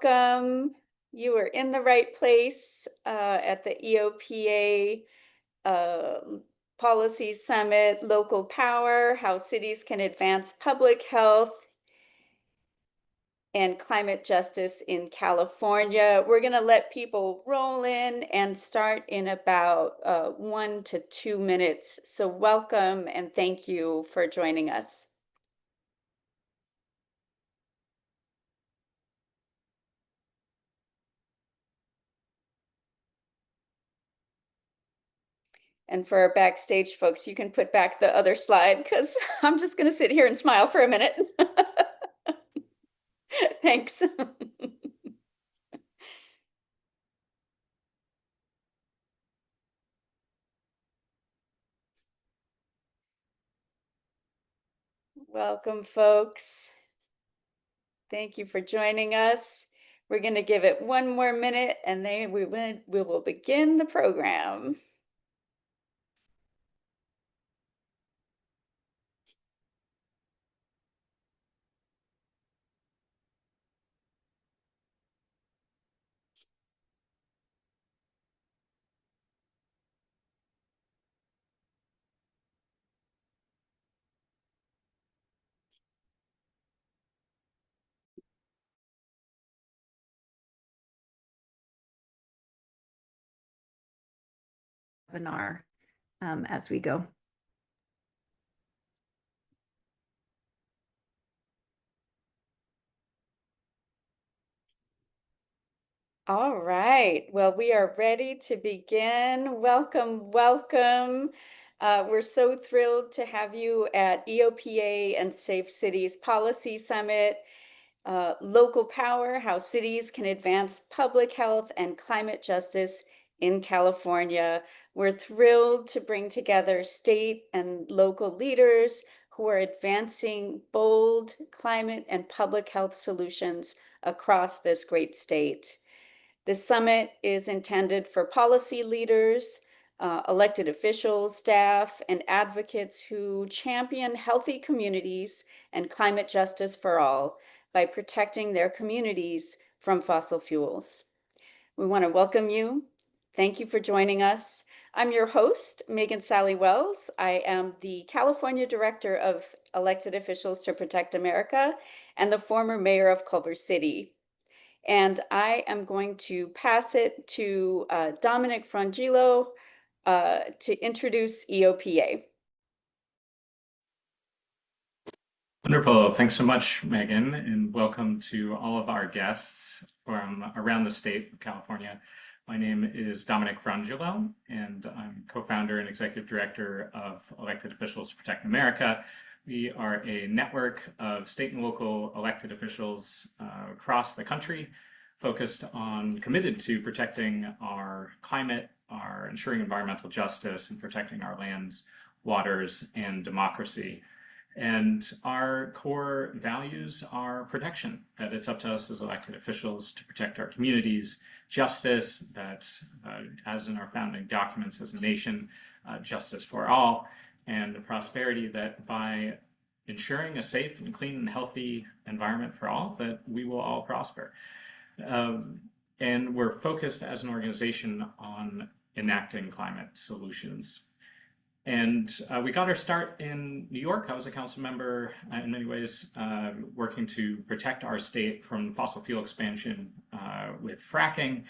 welcome. You are in the right place at the EOPA Policy Summit, Local Power, How Cities Can Advance Public Health and Climate Justice in California. We're going to let people roll in and start in about 1 to 2 minutes. So welcome and thank you for joining us. And for our backstage folks, you can put back the other slide because I'm just going to sit here and smile for a minute. Thanks. Welcome, folks. Thank you for joining us. We're going to give it 1 more minute and then we will begin the program. Webinar as we go. All right. Well, we are ready to begin. Welcome, welcome. We're so thrilled to have you at EOPA and Safe Cities Policy Summit. Local Power, How Cities Can Advance Public Health and Climate Justice in California. We're thrilled to bring together state and local leaders who are advancing bold climate and public health solutions across this great state. This summit is intended for policy leaders, elected officials, staff, and advocates who champion healthy communities and climate justice for all by protecting their communities from fossil fuels. We want to welcome you. Thank you for joining us. I'm your host, Megan Sally Wells. I am the California Director of Elected Officials to Protect America and the former mayor of Culver City. And I am going to pass it to Dominic Frangillo to introduce EOPA. Wonderful. Thanks so much, Megan, and welcome to all of our guests from around the state of California. My name is Dominic Frangillo, and I'm co-founder and executive director of Elected Officials to Protect America. We are a network of state and local elected officials across the country committed to protecting our climate, ensuring environmental justice, and protecting our lands, waters, and democracy. And our core values are protection, that it's up to us as elected officials to protect our communities, justice, that as in our founding documents as a nation, justice for all, and prosperity, that by ensuring a safe and clean and healthy environment for all, that we will all prosper. And we're focused as an organization on enacting climate solutions. And we got our start in New York. I was a council member in many ways, working to protect our state from fossil fuel expansion with fracking.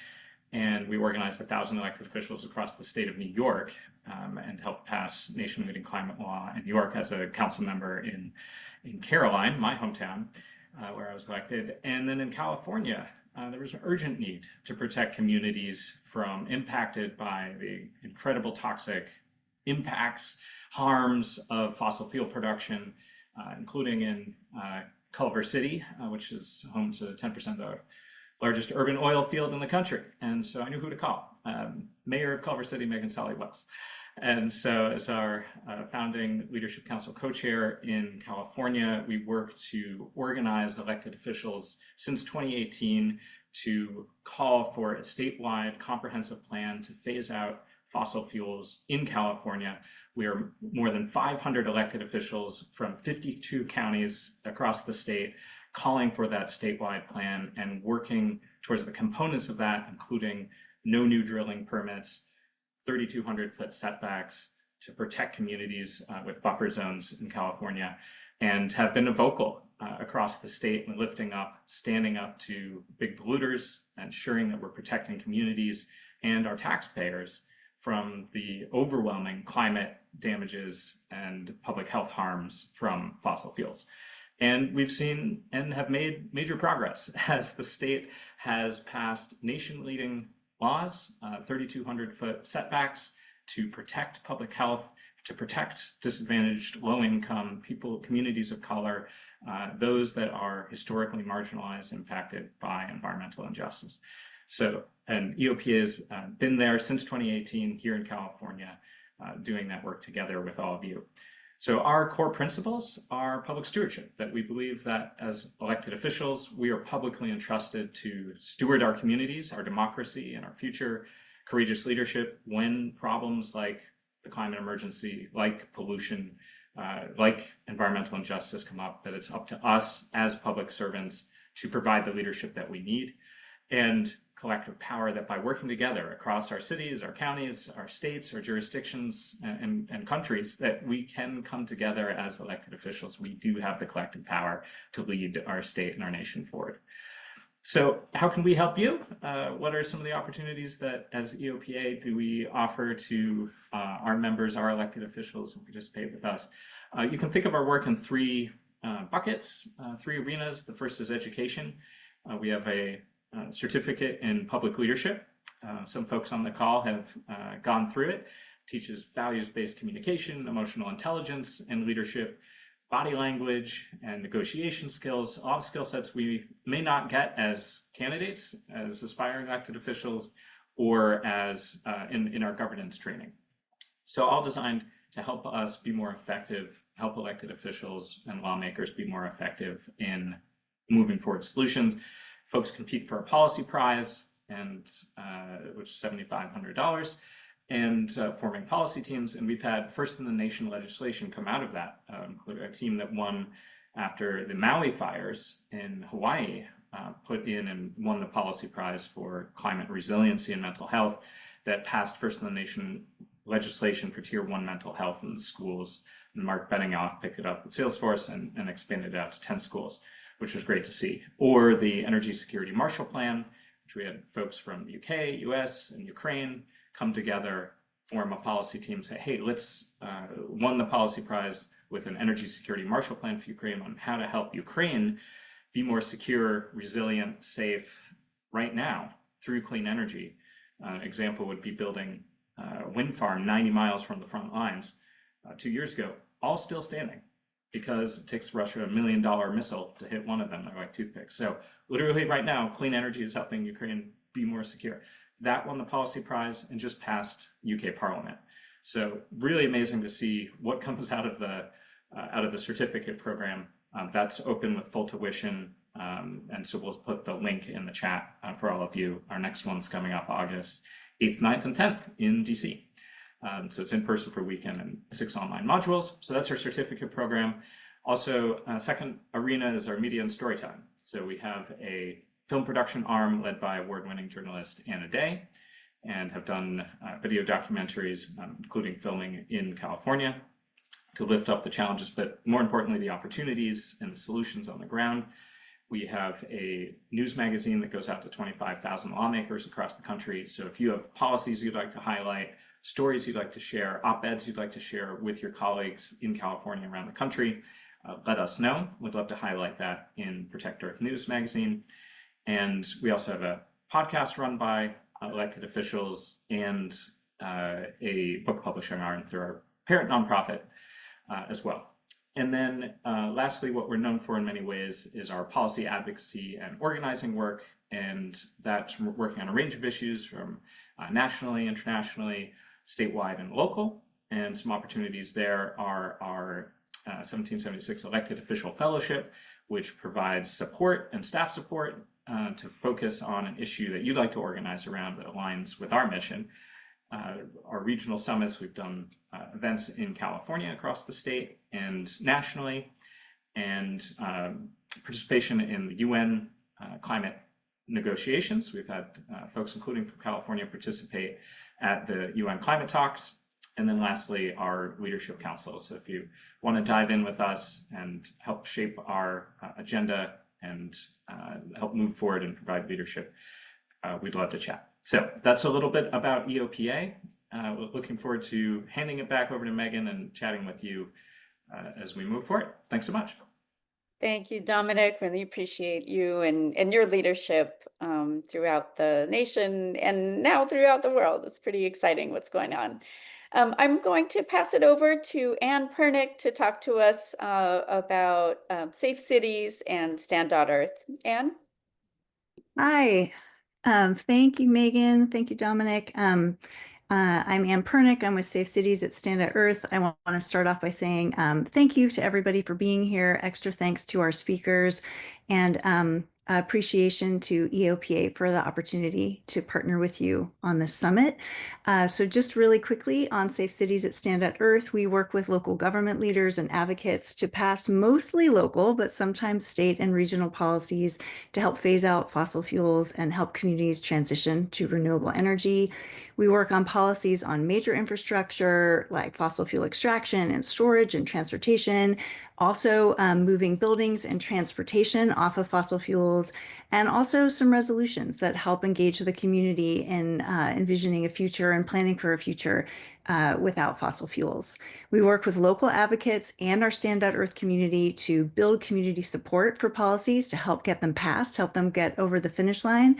And we organized 1,000 elected officials across the state of New York and helped pass nation-leading climate law in New York as a council member in Caroline, my hometown, where I was elected. And then in California, there was an urgent need to protect communities impacted by the incredible toxic impacts, harms of fossil fuel production, including in Culver City, which is home to 10% of the largest urban oil field in the country. And so I knew who to call. Mayor of Culver City, Megan Sally Wells. And so as our founding Leadership Council co-chair in California, we work to organize elected officials since 2018 to call for a statewide comprehensive plan to phase out fossil fuels in California. We are more than 500 elected officials from 52 counties across the state calling for that statewide plan and working towards the components of that, including no new drilling permits, 3,200-foot setbacks to protect communities with buffer zones in California, and have been vocal across the state and lifting up, standing up to big polluters, ensuring that we're protecting communities and our taxpayers from the overwhelming climate damages and public health harms from fossil fuels. And we've seen and have made major progress as the state has passed nation-leading laws, 3,200-foot setbacks to protect public health, to protect disadvantaged low-income people, communities of color, those that are historically marginalized, impacted by environmental injustice. So, and EOPA has been there since 2018 here in California, doing that work together with all of you. So our core principles are public stewardship, that we believe that as elected officials, we are publicly entrusted to steward our communities, our democracy, and our future, courageous leadership when problems like the climate emergency, like pollution, like environmental injustice come up, that it's up to us as public servants to provide the leadership that we need, and collective power that by working together across our cities, our counties, our states, our jurisdictions, and countries, that we can come together as elected officials. We do have the collective power to lead our state and our nation forward. So how can we help you? What are some of the opportunities that as EOPA do we offer to our members, our elected officials who participate with us? You can think of our work in three buckets, three arenas. The first is education. We have a certificate in public leadership. Some folks on the call have gone through it. Teaches values-based communication, emotional intelligence, and leadership, body language, and negotiation skills, all skill sets we may not get as candidates, as aspiring elected officials, or as in our governance training. So all designed to help us be more effective, help elected officials and lawmakers be more effective in moving forward solutions. Folks compete for a policy prize, and which is $7,500, and forming policy teams. And we've had first in the nation legislation come out of that. A team that won after the Maui fires in Hawaii put in and won the policy prize for climate resiliency and mental health, that passed first in the nation legislation for Tier 1 mental health in the schools. And Mark Benioff picked it up with Salesforce and expanded it out to 10 schools, which was great to see. Or the Energy Security Marshall Plan, which we had folks from the UK, US, and Ukraine come together, form a policy team, say, hey, let's won the policy prize with an Energy Security Marshall Plan for Ukraine on how to help Ukraine be more secure, resilient, safe right now through clean energy. Example would be building a wind farm 90 miles from the front lines 2 years ago, all still standing, because it takes Russia $1 million missile to hit one of them. They're like toothpicks. So literally right now, clean energy is helping Ukraine be more secure. That won the policy prize and just passed UK Parliament. So really amazing to see what comes out of the certificate program. That's open with full tuition. And so we'll put the link in the chat for all of you. Our next one's coming up August 8th, 9th, and 10th in DC. So it's in person for a weekend and 6 online modules. So that's our certificate program. Also, second arena is our media and storytelling. So we have a film production arm led by award-winning journalist Anna Day, and have done video documentaries, including filming in California, to lift up the challenges, but more importantly, the opportunities and the solutions on the ground. We have a news magazine that goes out to 25,000 lawmakers across the country. So if you have policies you'd like to highlight, stories you'd like to share, op-eds you'd like to share with your colleagues in California around the country, let us know. We'd love to highlight that in Protect Earth News magazine. And we also have a podcast run by elected officials and a book publishing arm through our parent nonprofit as well. And then lastly, what we're known for in many ways is our policy advocacy and organizing work. And that's working on a range of issues from nationally, internationally, statewide, and local. And some opportunities there are our 1776 Elected Official Fellowship, which provides support and staff support to focus on an issue that you'd like to organize around that aligns with our mission. Our regional summits, we've done events in California across the state and nationally, and participation in the UN climate negotiations. We've had folks, including from California, participate at the UN climate talks. And then lastly, our leadership council. So if you want to dive in with us and help shape our agenda and help move forward and provide leadership, we'd love to chat. So that's a little bit about EOPA. Looking forward to handing it back over to Megan and chatting with you as we move forward. Thanks so much. Thank you, Dominic. Really appreciate you and your leadership throughout the nation and now throughout the world. It's pretty exciting what's going on. I'm going to pass it over to Ann Pernick to talk to us about safe cities and Stand.Earth. Ann? Hi. Thank you, Megan. Thank you, Dominic. I'm Ann Pernick. I'm with Safe Cities at Stand.Earth. I want to start off by saying thank you to everybody for being here. Extra thanks to our speakers and appreciation to EOPA for the opportunity to partner with you on this summit. So just really quickly on Safe Cities at Stand.Earth, we work with local government leaders and advocates to pass mostly local, but sometimes state and regional policies to help phase out fossil fuels and help communities transition to renewable energy. We work on policies on major infrastructure like fossil fuel extraction and storage and transportation, also moving buildings and transportation off of fossil fuels, and also some resolutions that help engage the community in envisioning a future and planning for a future without fossil fuels. We work with local advocates and our Stand.Earth community to build community support for policies to help get them passed, help them get over the finish line.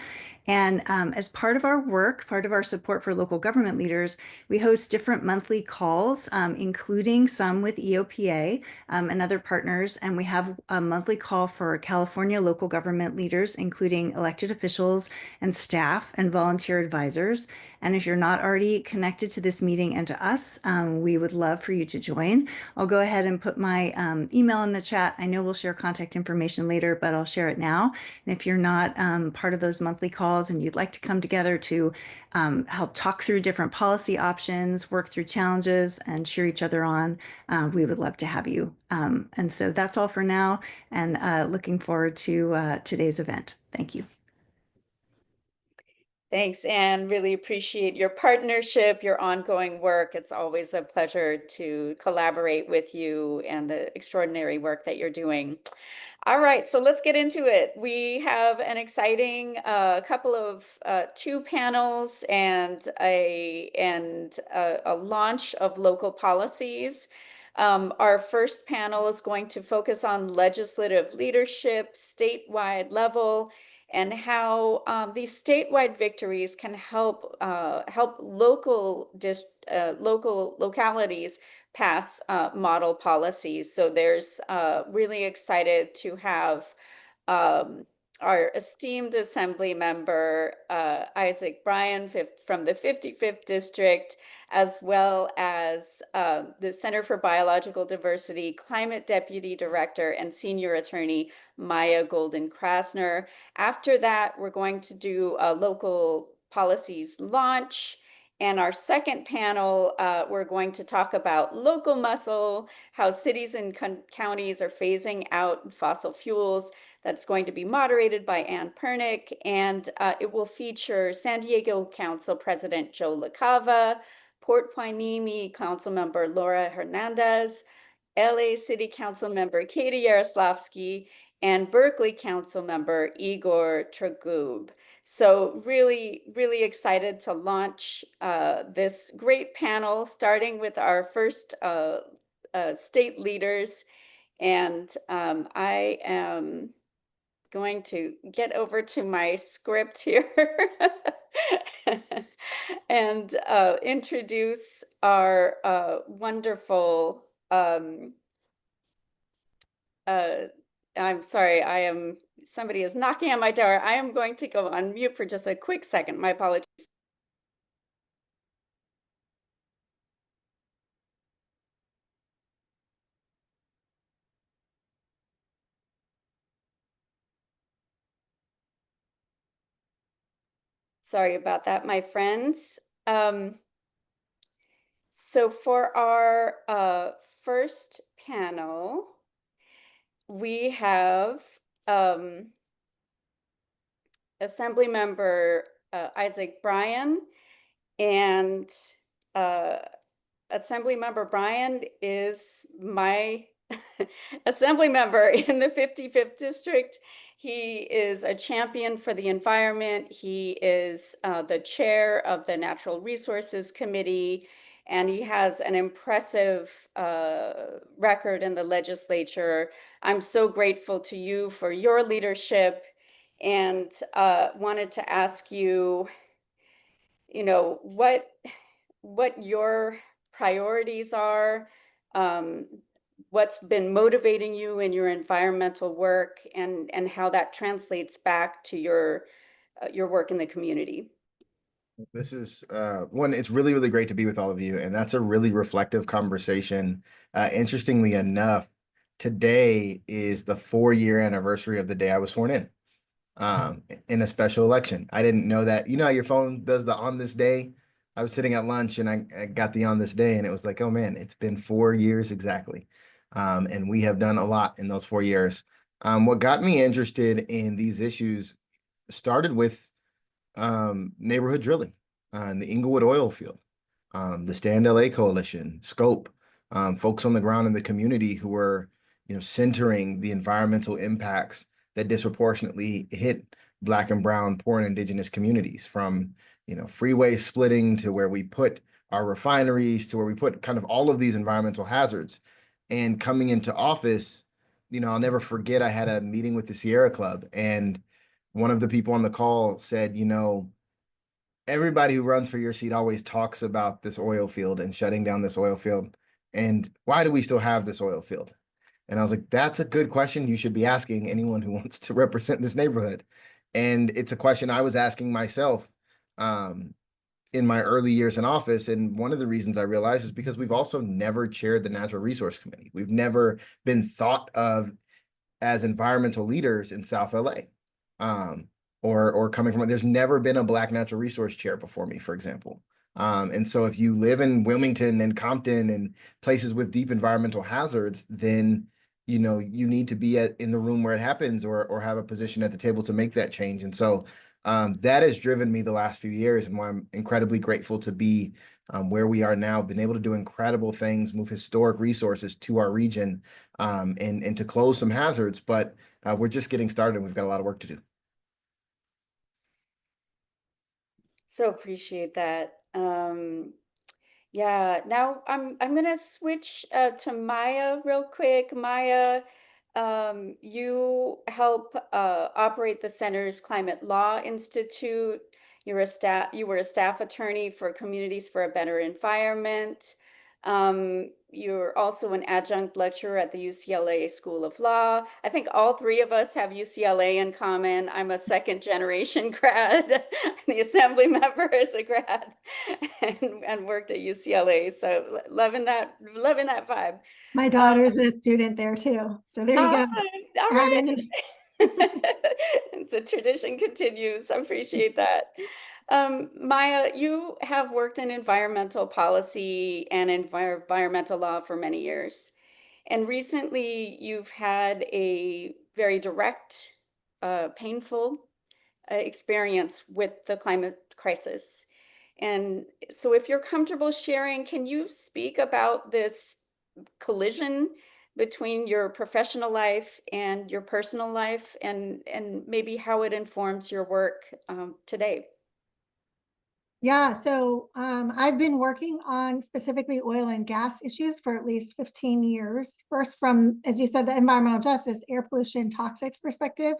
And as part of our work, part of our support for local government leaders, we host different monthly calls, including some with EOPA and other partners. And we have a monthly call for California local government leaders, including elected officials and staff and volunteer advisors. And if you're not already connected to this meeting and to us, we would love for you to join. I'll go ahead and put my email in the chat. I know we'll share contact information later, but I'll share it now. And if you're not part of those monthly calls and you'd like to come together to help talk through different policy options, work through challenges, and cheer each other on, we would love to have you. And so that's all for now, and looking forward to today's event. Thank you. Thanks, Anne. Really appreciate your partnership, your ongoing work. It's always a pleasure to collaborate with you and the extraordinary work that you're doing. All right, so let's get into it. We have an exciting couple of two panels and a launch of local policies. Our first panel is going to focus on legislative leadership, statewide level, and how these statewide victories can help local localities pass model policies. So there's really excited to have our esteemed Assembly member Isaac Bryan from the 55th District, as well as the Center for Biological Diversity Climate Deputy Director and Senior Attorney Maya Golden-Krasner. After that, we're going to do a local policies launch. And our second panel, we're going to talk about local muscle, how cities and counties are phasing out fossil fuels. That's going to be moderated by Ann Pernick, and it will feature San Diego Council President Joe LaCava, Port Hueneme Council Member Laura Hernandez, LA City Council Member Katie Yaroslavsky, and Berkeley Council Member Igor Tragub. So really, really excited to launch this great panel, starting with our first state leaders. And I am going to get over to my script here and introduce our wonderful I'm sorry, somebody is knocking on my door. I am going to go on mute for just a quick second. My apologies. Sorry about that, my friends. So for our first panel, we have um, Assemblymember Isaac Bryan, and uh, Assemblymember Bryan is my assembly member in the 55th district. He is a champion for the environment. He is the chair of the Natural Resources Committee, and he has an impressive record in the legislature. I'm so grateful to you for your leadership, and wanted to ask you, what your priorities are, um, what's been motivating you in your environmental work, and how that translates back to your work in the community. This is one, it's really, really great to be with all of you. And that's a really reflective conversation. Interestingly enough, today is the 4-year anniversary of the day I was sworn in a special election. I didn't know that. You know how your phone does the on this day? I was sitting at lunch and I got the on this day, and it was like, oh man, it's been 4 years exactly. And we have done a lot in those 4 years. What got me interested in these issues started with neighborhood drilling in the Inglewood oil field, the Stand LA Coalition, Scope, folks on the ground in the community who were, centering the environmental impacts that disproportionately hit Black and Brown, poor and indigenous communities, from, freeway splitting to where we put our refineries to where we put kind of all of these environmental hazards. And coming into office, I'll never forget, I had a meeting with the Sierra Club, and one of the people on the call said, everybody who runs for your seat always talks about this oil field and shutting down this oil field. And why do we still have this oil field? And I was like, that's a good question you should be asking anyone who wants to represent this neighborhood. And it's a question I was asking myself in my early years in office. And one of the reasons I realized is because we've also never chaired the Natural Resource Committee. We've never been thought of as environmental leaders in South LA. Or coming from, there's never been a Black natural resource chair before me, for example. And so if you live in Wilmington and Compton and places with deep environmental hazards, then, you need to be in the room where it happens, or have a position at the table to make that change. And so that has driven me the last few years, and why I'm incredibly grateful to be where we are now, been able to do incredible things, move historic resources to our region, and to close some hazards. But we're just getting started, and we've got a lot of work to do. So appreciate that. Yeah, now I'm gonna switch to Maya real quick. Maya, you help operate the center's Climate Law Institute. You were a staff attorney for Communities for a Better Environment. You're also an adjunct lecturer at the UCLA School of Law. I think all three of us have UCLA in common. I'm a second generation grad. The assembly member is a grad, and worked at UCLA. So loving that vibe. My daughter's a student there too. So there you go. Awesome. All Add right. in- The tradition continues. I appreciate that. Maya, you have worked in environmental policy and environmental law for many years. And recently, you've had a very direct, painful experience with the climate crisis. And so, if you're comfortable sharing, can you speak about this collision between your professional life and your personal life, and maybe how it informs your work today? Yeah, so I've been working on specifically oil and gas issues for at least 15 years. First from, as you said, the environmental justice, air pollution, toxics perspective,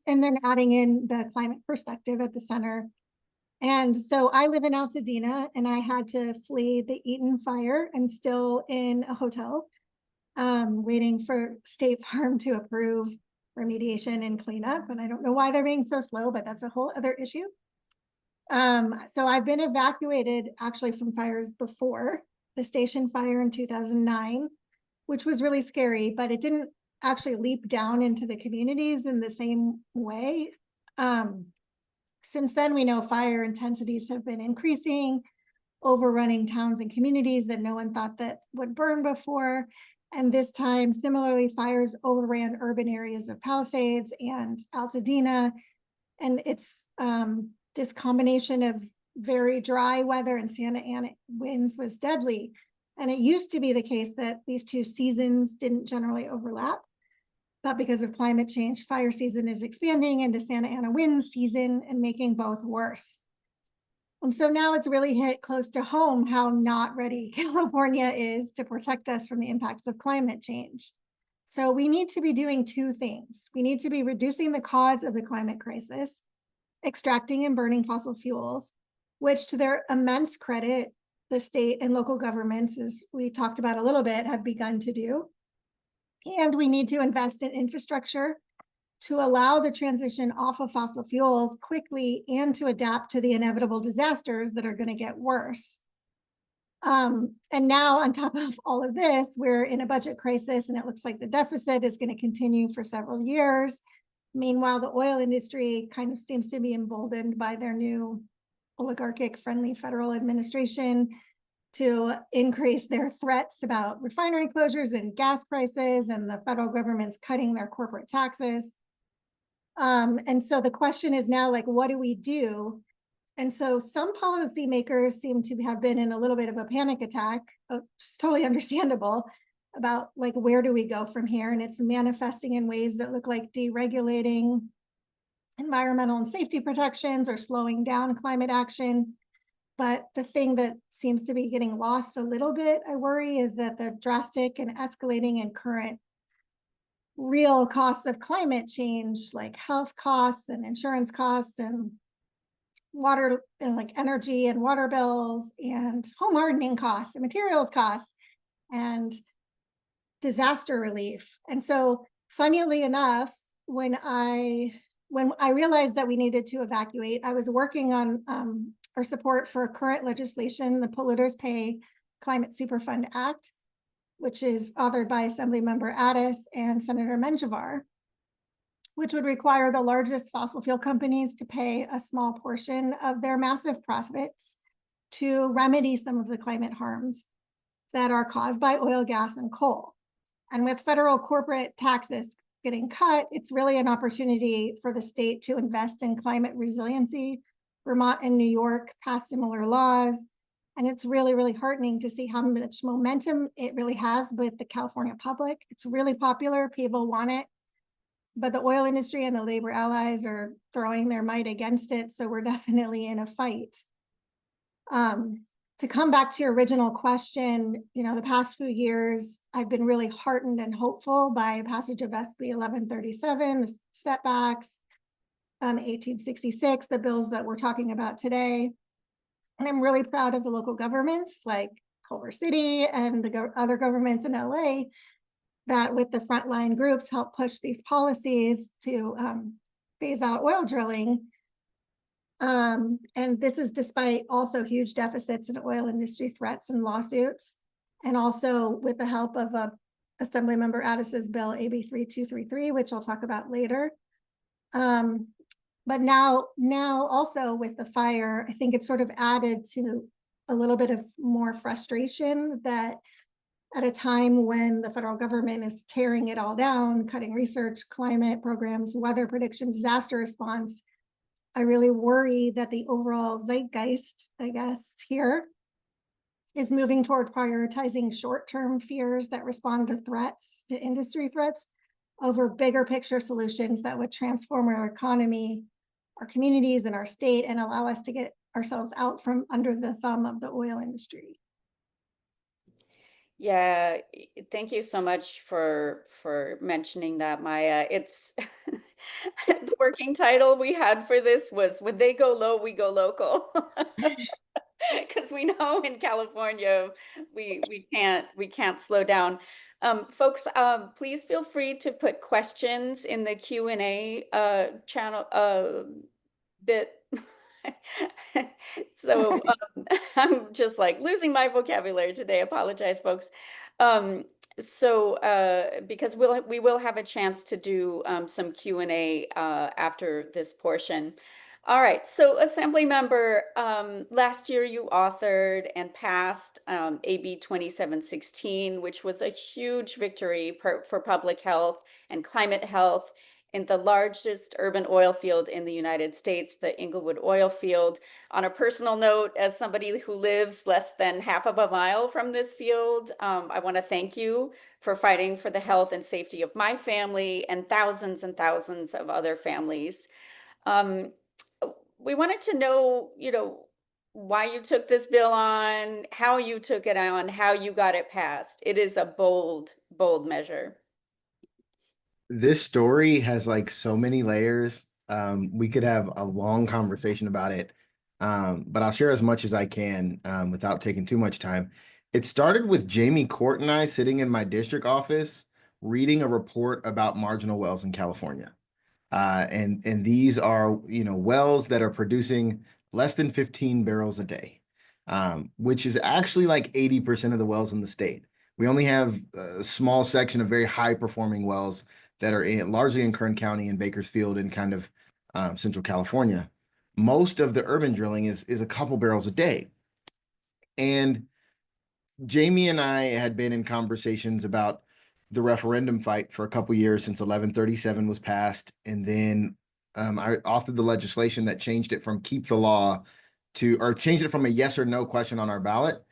and then adding in the climate perspective at the center. And so I live in Altadena, and I had to flee the Eaton fire and still in a hotel, waiting for State Farm to approve remediation and cleanup. And I don't know why they're being so slow, but that's a whole other issue. So I've been evacuated actually from fires before, the station fire in 2009, which was really scary, but it didn't actually leap down into the communities in the same way. Since then, we know fire intensities have been increasing, overrunning towns and communities that no one thought that would burn before. And this time, similarly, fires overran urban areas of Palisades and Altadena. And it's this combination of very dry weather and Santa Ana winds was deadly. And it used to be the case that these two seasons didn't generally overlap. But because of climate change, fire season is expanding into Santa Ana wind season and making both worse. And so now it's really hit close to home how not ready California is to protect us from the impacts of climate change. So we need to be doing two things. We need to be reducing the cause of the climate crisis, extracting and burning fossil fuels, which to their immense credit, the state and local governments, as we talked about a little bit, have begun to do. And we need to invest in infrastructure to allow the transition off of fossil fuels quickly and to adapt to the inevitable disasters that are going to get worse. And now on top of all of this, we're in a budget crisis and it looks like the deficit is going to continue for several years. Meanwhile, the oil industry kind of seems to be emboldened by their new oligarchic friendly federal administration to increase their threats about refinery closures and gas prices, and the federal government's cutting their corporate taxes. And so the question is now, like, what do we do? And so some policymakers seem to have been in a little bit of a panic attack, which is totally understandable, about like, where do we go from here? And it's manifesting in ways that look like deregulating environmental and safety protections or slowing down climate action. But the thing that seems to be getting lost a little bit, I worry, is that the drastic and escalating and current real costs of climate change, like health costs and insurance costs and water and like energy and water bills and home hardening costs and materials costs and disaster relief. And so funnily enough, when I realized that we needed to evacuate, I was working on our support for current legislation, the Polluters Pay Climate Superfund Act, which is authored by Assemblymember Addis and Senator Menjivar, which would require the largest fossil fuel companies to pay a small portion of their massive profits to remedy some of the climate harms that are caused by oil, gas, and coal. And with federal corporate taxes getting cut, it's really an opportunity for the state to invest in climate resiliency. Vermont and New York passed similar laws. And it's really, really heartening to see how much momentum it really has with the California public. It's really popular. People want it. But the oil industry and the labor allies are throwing their might against it. So we're definitely in a fight. To come back to your original question, the past few years, I've been really heartened and hopeful by the passage of SB 1137, the setbacks, 1866, the bills that we're talking about today. And I'm really proud of the local governments like Culver City and the other governments in LA that with the frontline groups help push these policies to phase out oil drilling. And this is despite also huge deficits in oil industry threats and lawsuits, and also with the help of Assemblymember Addis's bill AB 3233, which I'll talk about later. But now also with the fire, I think it's sort of added to a little bit of more frustration that at a time when the federal government is tearing it all down, cutting research, climate programs, weather prediction, disaster response, I really worry that the overall zeitgeist, I guess, here is moving toward prioritizing short-term fears that respond to threats, to industry threats, over bigger picture solutions that would transform our economy, our communities, and our state, and allow us to get ourselves out from under the thumb of the oil industry. Yeah, thank you so much for mentioning that, Maya. It's the working title we had for this was "When They Go Low, We Go Local." Because we know in California we can't slow down. Folks, please feel free to put questions in the Q&A channel bit. So I'm just like losing my vocabulary today. Apologize, folks. Because we will have a chance to do some Q&A after this portion. All right, so Assembly Member, last year you authored and passed AB 2716, which was a huge victory for public health and climate health in the largest urban oil field in the United States, the Inglewood oil field. On a personal note, as somebody who lives less than half of a mile from this field, I want to thank you for fighting for the health and safety of my family and thousands of other families. Um, we wanted to know, why you took this bill on, how you took it on, how you got it passed. It is a bold, bold measure. This story has like so many layers. We could have a long conversation about it, but I'll share as much as I can without taking too much time. It started with Jamie Court and I sitting in my district office reading a report about marginal wells in California. And these are, wells that are producing less than 15 barrels a day, which is actually like 80% of the wells in the state. We only have a small section of very high performing wells that are largely in Kern County and Bakersfield and kind of Central California. Most of the urban drilling is a couple barrels a day. And Jamie and I had been in conversations about the referendum fight for a couple years since 1137 was passed. And then I authored the legislation that changed it from keep the law or changed it from a yes or no question on our ballot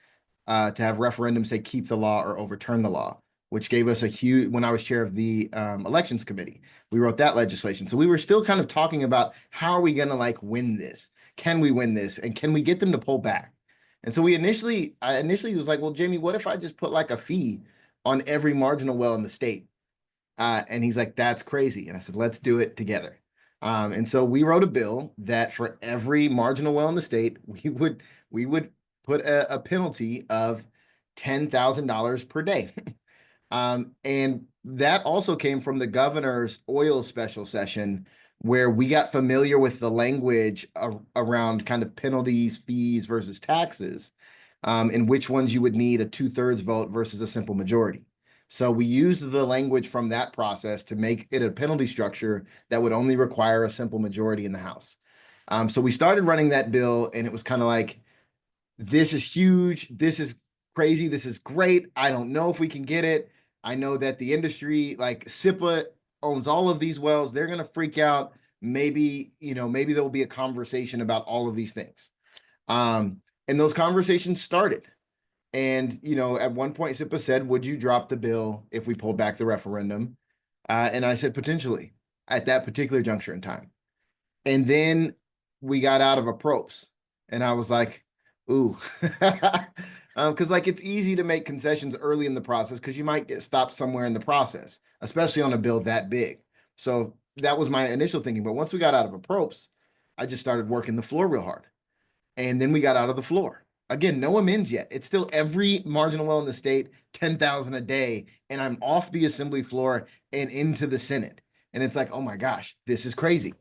to have referendum say keep the law or overturn the law, which gave us a huge, when I was chair of the elections committee, we wrote that legislation. So we were still kind of talking about how are we going to like win this? Can we win this? And can we get them to pull back? And so I initially was like, well, Jamie, what if I just put like a fee on every marginal well in the state? And he's like, that's crazy. And I said, let's do it together. And so we wrote a bill that for every marginal well in the state, we would put a penalty of $10,000 per day. And that also came from the governor's oil special session, where we got familiar with the language around kind of penalties, fees versus taxes, and which ones you would need a 2/3 vote versus a simple majority. So we used the language from that process to make it a penalty structure that would only require a simple majority in the House. So we started running that bill, and it was kind of like, this is huge. This is crazy. This is great. I don't know if we can get it. I know that the industry, like SIPA, owns all of these wells. They're going to freak out. Maybe there will be a conversation about all of these things. And those conversations started. And, at one point, SIPA said, would you drop the bill if we pulled back the referendum? And I said, potentially, at that particular juncture in time. And then we got out of approps. And I was like, ooh, because like it's easy to make concessions early in the process because you might get stopped somewhere in the process, especially on a bill that big. So that was my initial thinking. But once we got out of approps, I just started working the floor real hard. And then we got out of the floor. Again, no amends yet. It's still every marginal well in the state, 10,000 a day. And I'm off the assembly floor and into the Senate. And it's like, oh my gosh, this is crazy.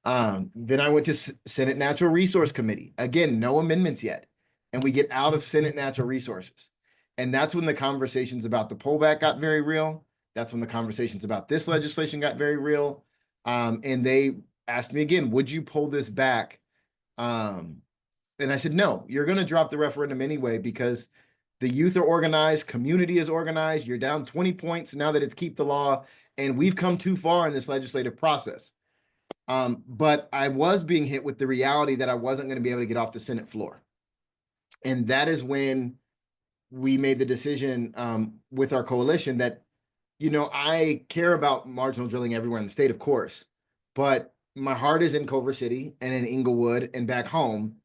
Then I went to Senate Natural Resource Committee. Again, no amendments yet. And we get out of Senate Natural Resources. And that's when the conversations about the pullback got very real. That's when the conversations about this legislation got very real. And they asked me again, would you pull this back? And I said, no, you're going to drop the referendum anyway because the youth are organized, community is organized. You're down 20 points now that it's keep the law. And we've come too far in this legislative process. But I was being hit with the reality that I wasn't going to be able to get off the Senate floor. And that is when we made the decision with our coalition that, I care about marginal drilling everywhere in the state, of course, but my heart is in Culver City and in Inglewood and back home.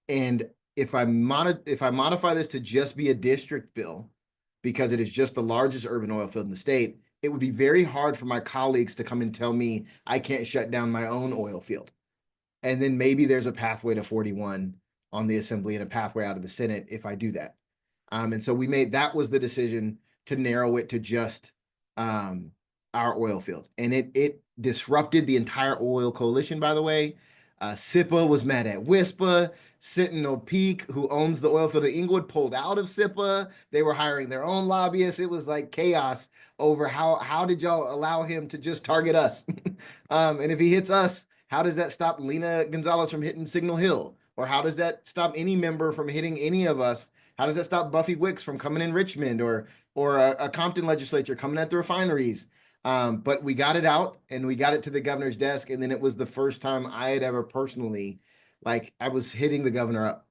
And if I modify this to just be a district bill, because it is just the largest urban oil field in the state, it would be very hard for my colleagues to come and tell me I can't shut down my own oil field. And then maybe there's a pathway to 41 on the assembly and a pathway out of the Senate if I do that. And so that was the decision to narrow it to just our oil field. And it disrupted the entire oil coalition, by the way. SIPA was mad at WISPA. Sentinel Peak, who owns the oil field in Inglewood, pulled out of SIPA. They were hiring their own lobbyists. It was like chaos over how did y'all allow him to just target us? And if he hits us, how does that stop Lena Gonzalez from hitting Signal Hill? Or how does that stop any member from hitting any of us? How does that stop Buffy Wicks from coming in Richmond or a Compton legislature coming at the refineries? But we got it out and we got it to the governor's desk. And then it was the first time I had ever personally, like, I was hitting the governor up.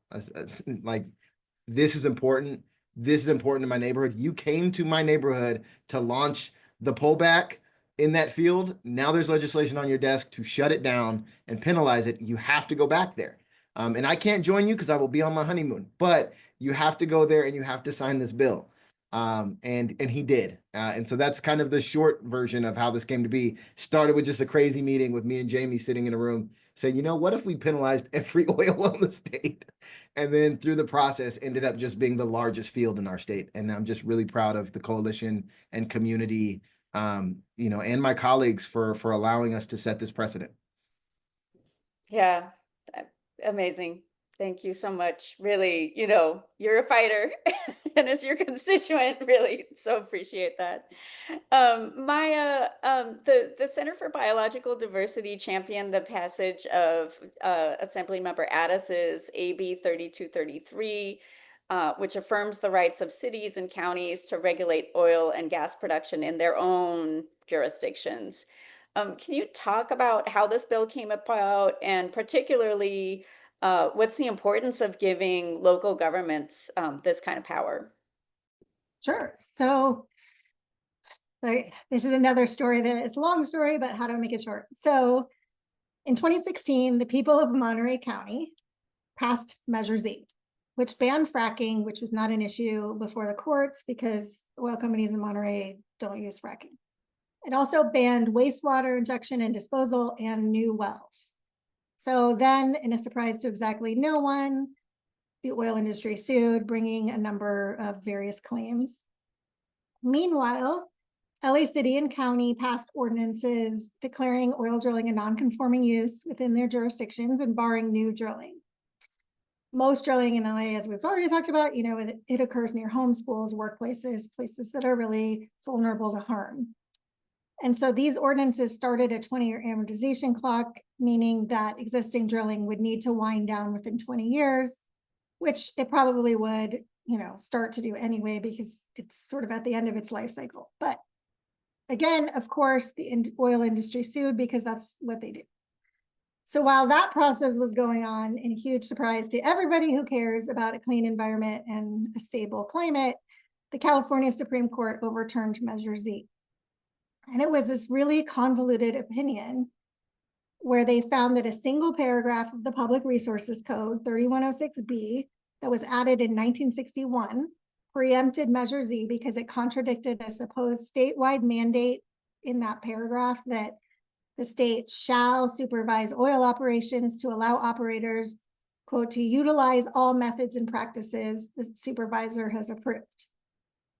Like, this is important. This is important in my neighborhood. You came to my neighborhood to launch the pullback in that field. Now there's legislation on your desk to shut it down and penalize it. You have to go back there. And I can't join you because I will be on my honeymoon, but you have to go there and you have to sign this bill. And he did. And so that's kind of the short version of how this came to be. Started with just a crazy meeting with me and Jamie sitting in a room saying, you know, what if we penalized every oil well in the state? And then through the process ended up just being the largest field in our state. And I'm just really proud of the coalition and community, you know, and my colleagues for allowing us to set this precedent. Yeah, amazing. Thank you so much. Really, you know, you're a fighter and as your constituent, really, so appreciate that. The Center for Biological Diversity championed the passage of Assemblymember Addis's AB 3233, which affirms the rights of cities and counties to regulate oil and gas production in their own jurisdictions. Can you talk about how this bill came about and particularly what's the importance of giving local governments this kind of power? Sure. So this is another story that it's a long story, but how do I make it short? So in 2016, the people of Monterey County passed Measure Z, which banned fracking, which was not an issue before the courts because oil companies in Monterey don't use fracking. It also banned wastewater injection and disposal and new wells. So then, in a surprise to exactly no one, the oil industry sued, bringing a number of various claims. Meanwhile, LA City and County passed ordinances declaring oil drilling a non-conforming use within their jurisdictions and barring new drilling. Most drilling in LA, as we've already talked about, you know, it occurs near home, schools, workplaces, places that are really vulnerable to harm. And so these ordinances started a 20-year amortization clock, meaning that existing drilling would need to wind down within 20 years, which it probably would, you know, start to do anyway, because it's sort of at the end of its life cycle. But again, of course, the oil industry sued because that's what they do. So while that process was going on, in a huge surprise to everybody who cares about a clean environment and a stable climate, the California Supreme Court overturned Measure Z. And it was this really convoluted opinion where they found that a single paragraph of the Public Resources Code, 3106B, that was added in 1961, preempted Measure Z because it contradicted a supposed statewide mandate in that paragraph that the state shall supervise oil operations to allow operators, quote, to utilize all methods and practices the supervisor has approved.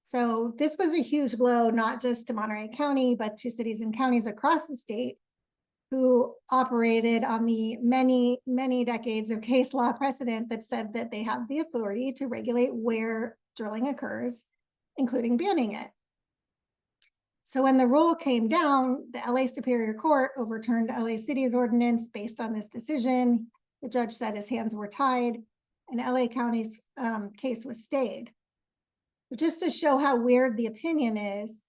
So this was a huge blow, not just to Monterey County, but to cities and counties across the state who operated on the many, many decades of case law precedent that said that they have the authority to regulate where drilling occurs, including banning it. So when the rule came down, the LA Superior Court overturned LA City's ordinance based on this decision. The judge said his hands were tied, and LA County's case was stayed. But just to show how weird the opinion is,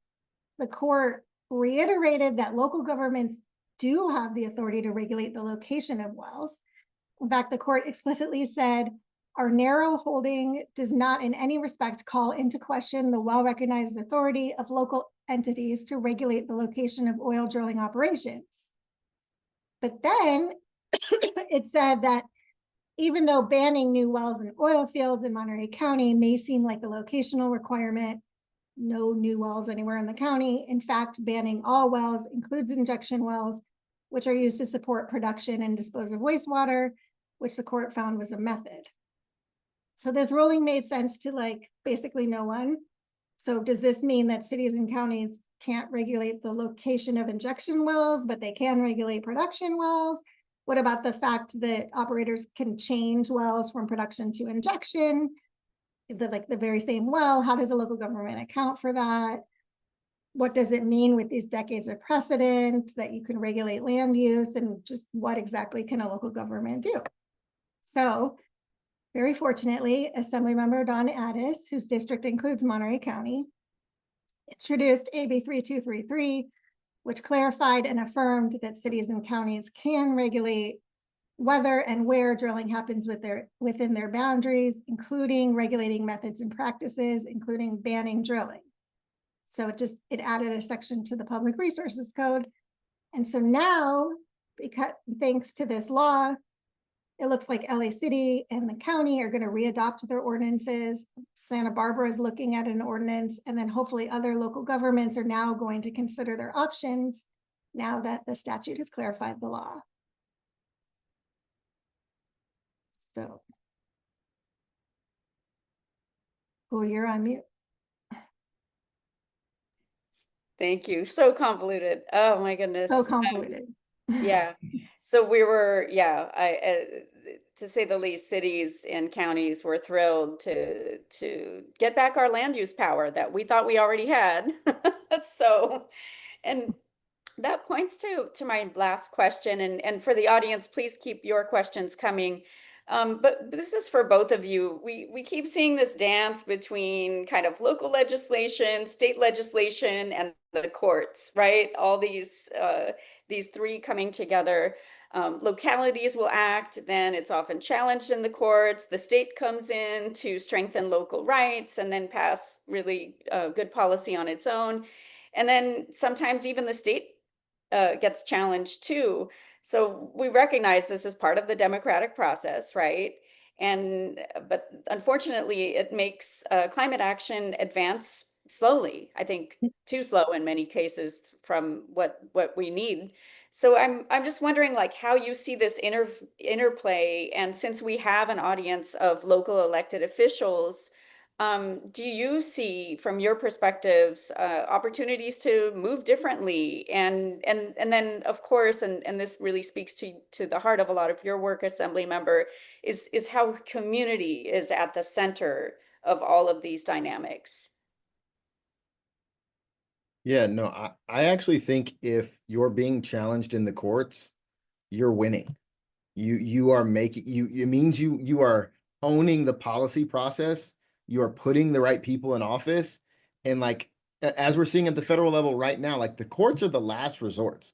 the court reiterated that local governments do have the authority to regulate the location of wells. In fact, the court explicitly said, our narrow holding does not in any respect call into question the well-recognized authority of local entities to regulate the location of oil drilling operations. But then it said that even though banning new wells and oil fields in Monterey County may seem like a locational requirement, no new wells anywhere in the county, in fact, banning all wells includes injection wells, which are used to support production and dispose of wastewater, which the court found was a method. So this ruling made sense to like basically no one. So does this mean that cities and counties can't regulate the location of injection wells, but they can regulate production wells? What about the fact that operators can change wells from production to injection? The very same well, how does a local government account for that? What does it mean with these decades of precedent that you can regulate land use, and just what exactly can a local government do? So very fortunately, Assemblymember Don Addis, whose district includes Monterey County, introduced AB 3233, which clarified and affirmed that cities and counties can regulate whether and where drilling happens within their boundaries, including regulating methods and practices, including banning drilling. So it added a section to the Public Resources Code. And so now, because thanks to this law, it looks like LA City and the county are going to readopt their ordinances. Santa Barbara is looking at an ordinance, and then hopefully other local governments are now going to consider their options now that the statute has clarified the law. So, oh, you're on mute. Thank you. So convoluted. Oh my goodness. So convoluted. Yeah. So we were, yeah, to say the least, cities and counties were thrilled to get back our land use power that we thought we already had. So, and that points to my last question, and for the audience, please keep your questions coming. But this is for both of you. We keep seeing this dance between kind of local legislation, state legislation, and the courts, right? All these three coming together. Localities will act, then it's often challenged in the courts. The state comes in to strengthen local rights and then pass really good policy on its own. And then sometimes even the state gets challenged too. So we recognize this is part of the democratic process, right? But unfortunately, it makes climate action advance slowly. I think too slow in many cases from what we need. So I'm just wondering, like, how you see this interplay. And since we have an audience of local elected officials, do you see, from your perspectives, opportunities to move differently? And then, of course, and this really speaks to the heart of a lot of your work, Assembly Member, is how community is at the center of all of these dynamics. Yeah, no, I actually think if you're being challenged in the courts, you're winning. You are making it means you are owning the policy process. You are putting the right people in office. And like as we're seeing at the federal level right now, like the courts are the last resorts.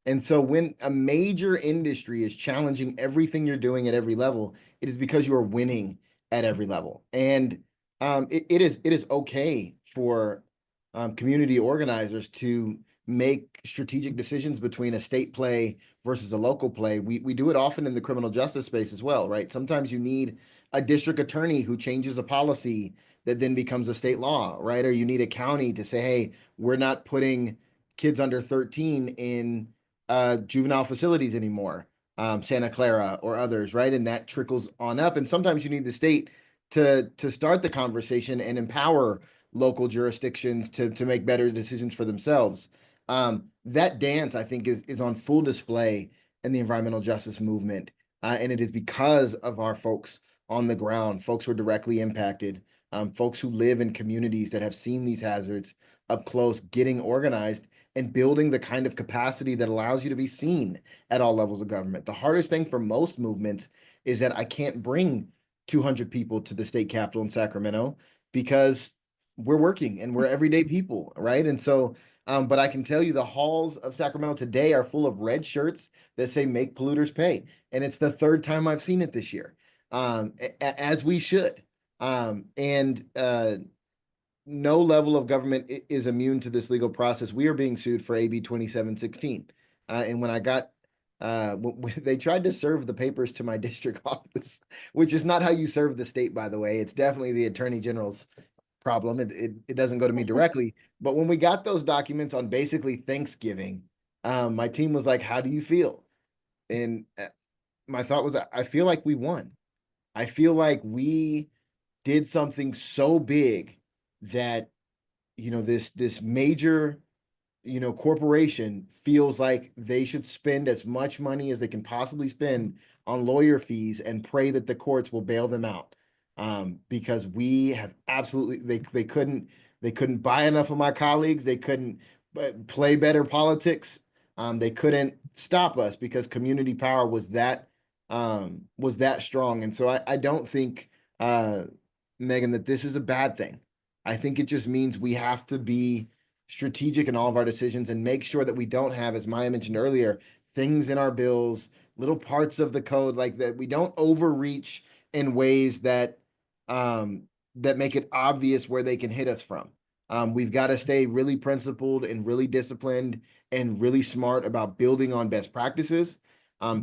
And so when a major industry is challenging everything you're doing at every level, it is because you are winning at every level. And it is okay for community organizers to make strategic decisions between a state play versus a local play. We do it often in the criminal justice space as well, right? Sometimes you need a district attorney who changes a policy that then becomes a state law, right? Or you need a county to say, hey, we're not putting kids under 13 in juvenile facilities anymore, Santa Clara or others, right? And that trickles on up. And sometimes you need the state to start the conversation and empower local jurisdictions to make better decisions for themselves. That dance, I think, is on full display in the environmental justice movement. And it is because of our folks on the ground, folks who are directly impacted, folks who live in communities that have seen these hazards up close, getting organized and building the kind of capacity that allows you to be seen at all levels of government. The hardest thing for most movements is that I can't bring 200 people to the state capitol in Sacramento because we're working and we're everyday people, right? And so, but I can tell you the halls of Sacramento today are full of red shirts that say "Make polluters pay," and it's the third time I've seen it this year, as we should. No level of government is immune to this legal process. We are being sued for AB 2716, and when I got they tried to serve the papers to my district office, which is not how you serve the state, by the way. It's definitely the attorney general's problem. It doesn't go to me directly. But when we got those documents on basically Thanksgiving, my team was like, how do you feel? And my thought was, I feel like we won. I feel like we did something so big that, this major, corporation feels like they should spend as much money as they can possibly spend on lawyer fees and pray that the courts will bail them out. Because we have absolutely, they couldn't buy enough of my colleagues. They couldn't play better politics. They couldn't stop us because community power was that strong. And so I don't think, Megan, that this is a bad thing. I think it just means we have to be strategic in all of our decisions and make sure that we don't have, as Maya mentioned earlier, things in our bills, little parts of the code like that. We don't overreach in ways that make it obvious where they can hit us from. We've got to stay really principled and really disciplined and really smart about building on best practices,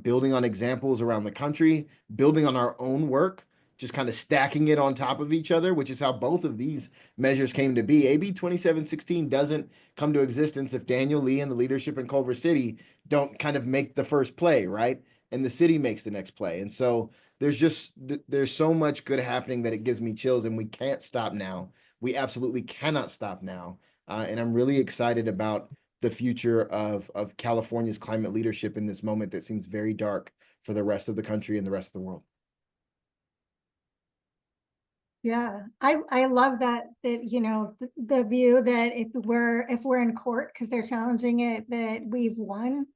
building on examples around the country, building on our own work, just kind of stacking it on top of each other, which is how both of these measures came to be. AB 2716 doesn't come to existence if Daniel Lee and the leadership in Culver City don't kind of make the first play, right? And the city makes the next play. And so there's so much good happening that it gives me chills, and we can't stop now. We absolutely cannot stop now. And I'm really excited about the future of California's climate leadership in this moment that seems very dark for the rest of the country and the rest of the world. Yeah, I love that the view that if we're in court because they're challenging it, that we've won,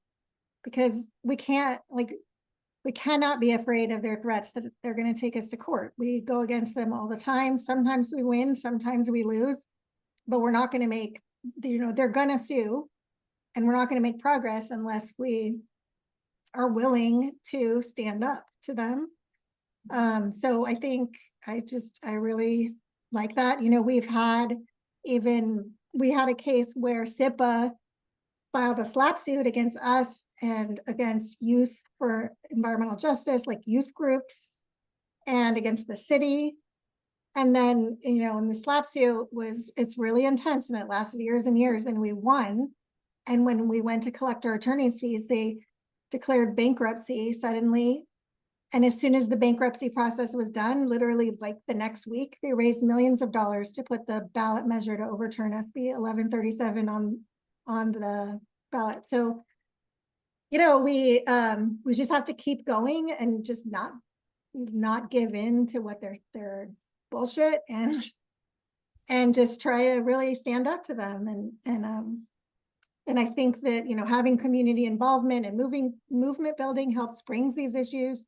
because we cannot be afraid of their threats that they're going to take us to court. We go against them all the time. Sometimes we win, sometimes we lose, but we're not going to make, they're going to sue, and we're not going to make progress unless we are willing to stand up to them. So I think I really like that. We had a case where SIPA filed a slap suit against us and against Youth for Environmental Justice, like youth groups, and against the city. And then, and the slap suit it's really intense, and it lasted years and years, and we won. And when we went to collect our attorney's fees, they declared bankruptcy suddenly. And as soon as the bankruptcy process was done, literally like the next week, they raised millions of dollars to put the ballot measure to overturn SB 1137 on the ballot. So, we just have to keep going and just not give in to what their bullshit, and just try to really stand up to them. And I think that, having community involvement and movement building helps brings these issues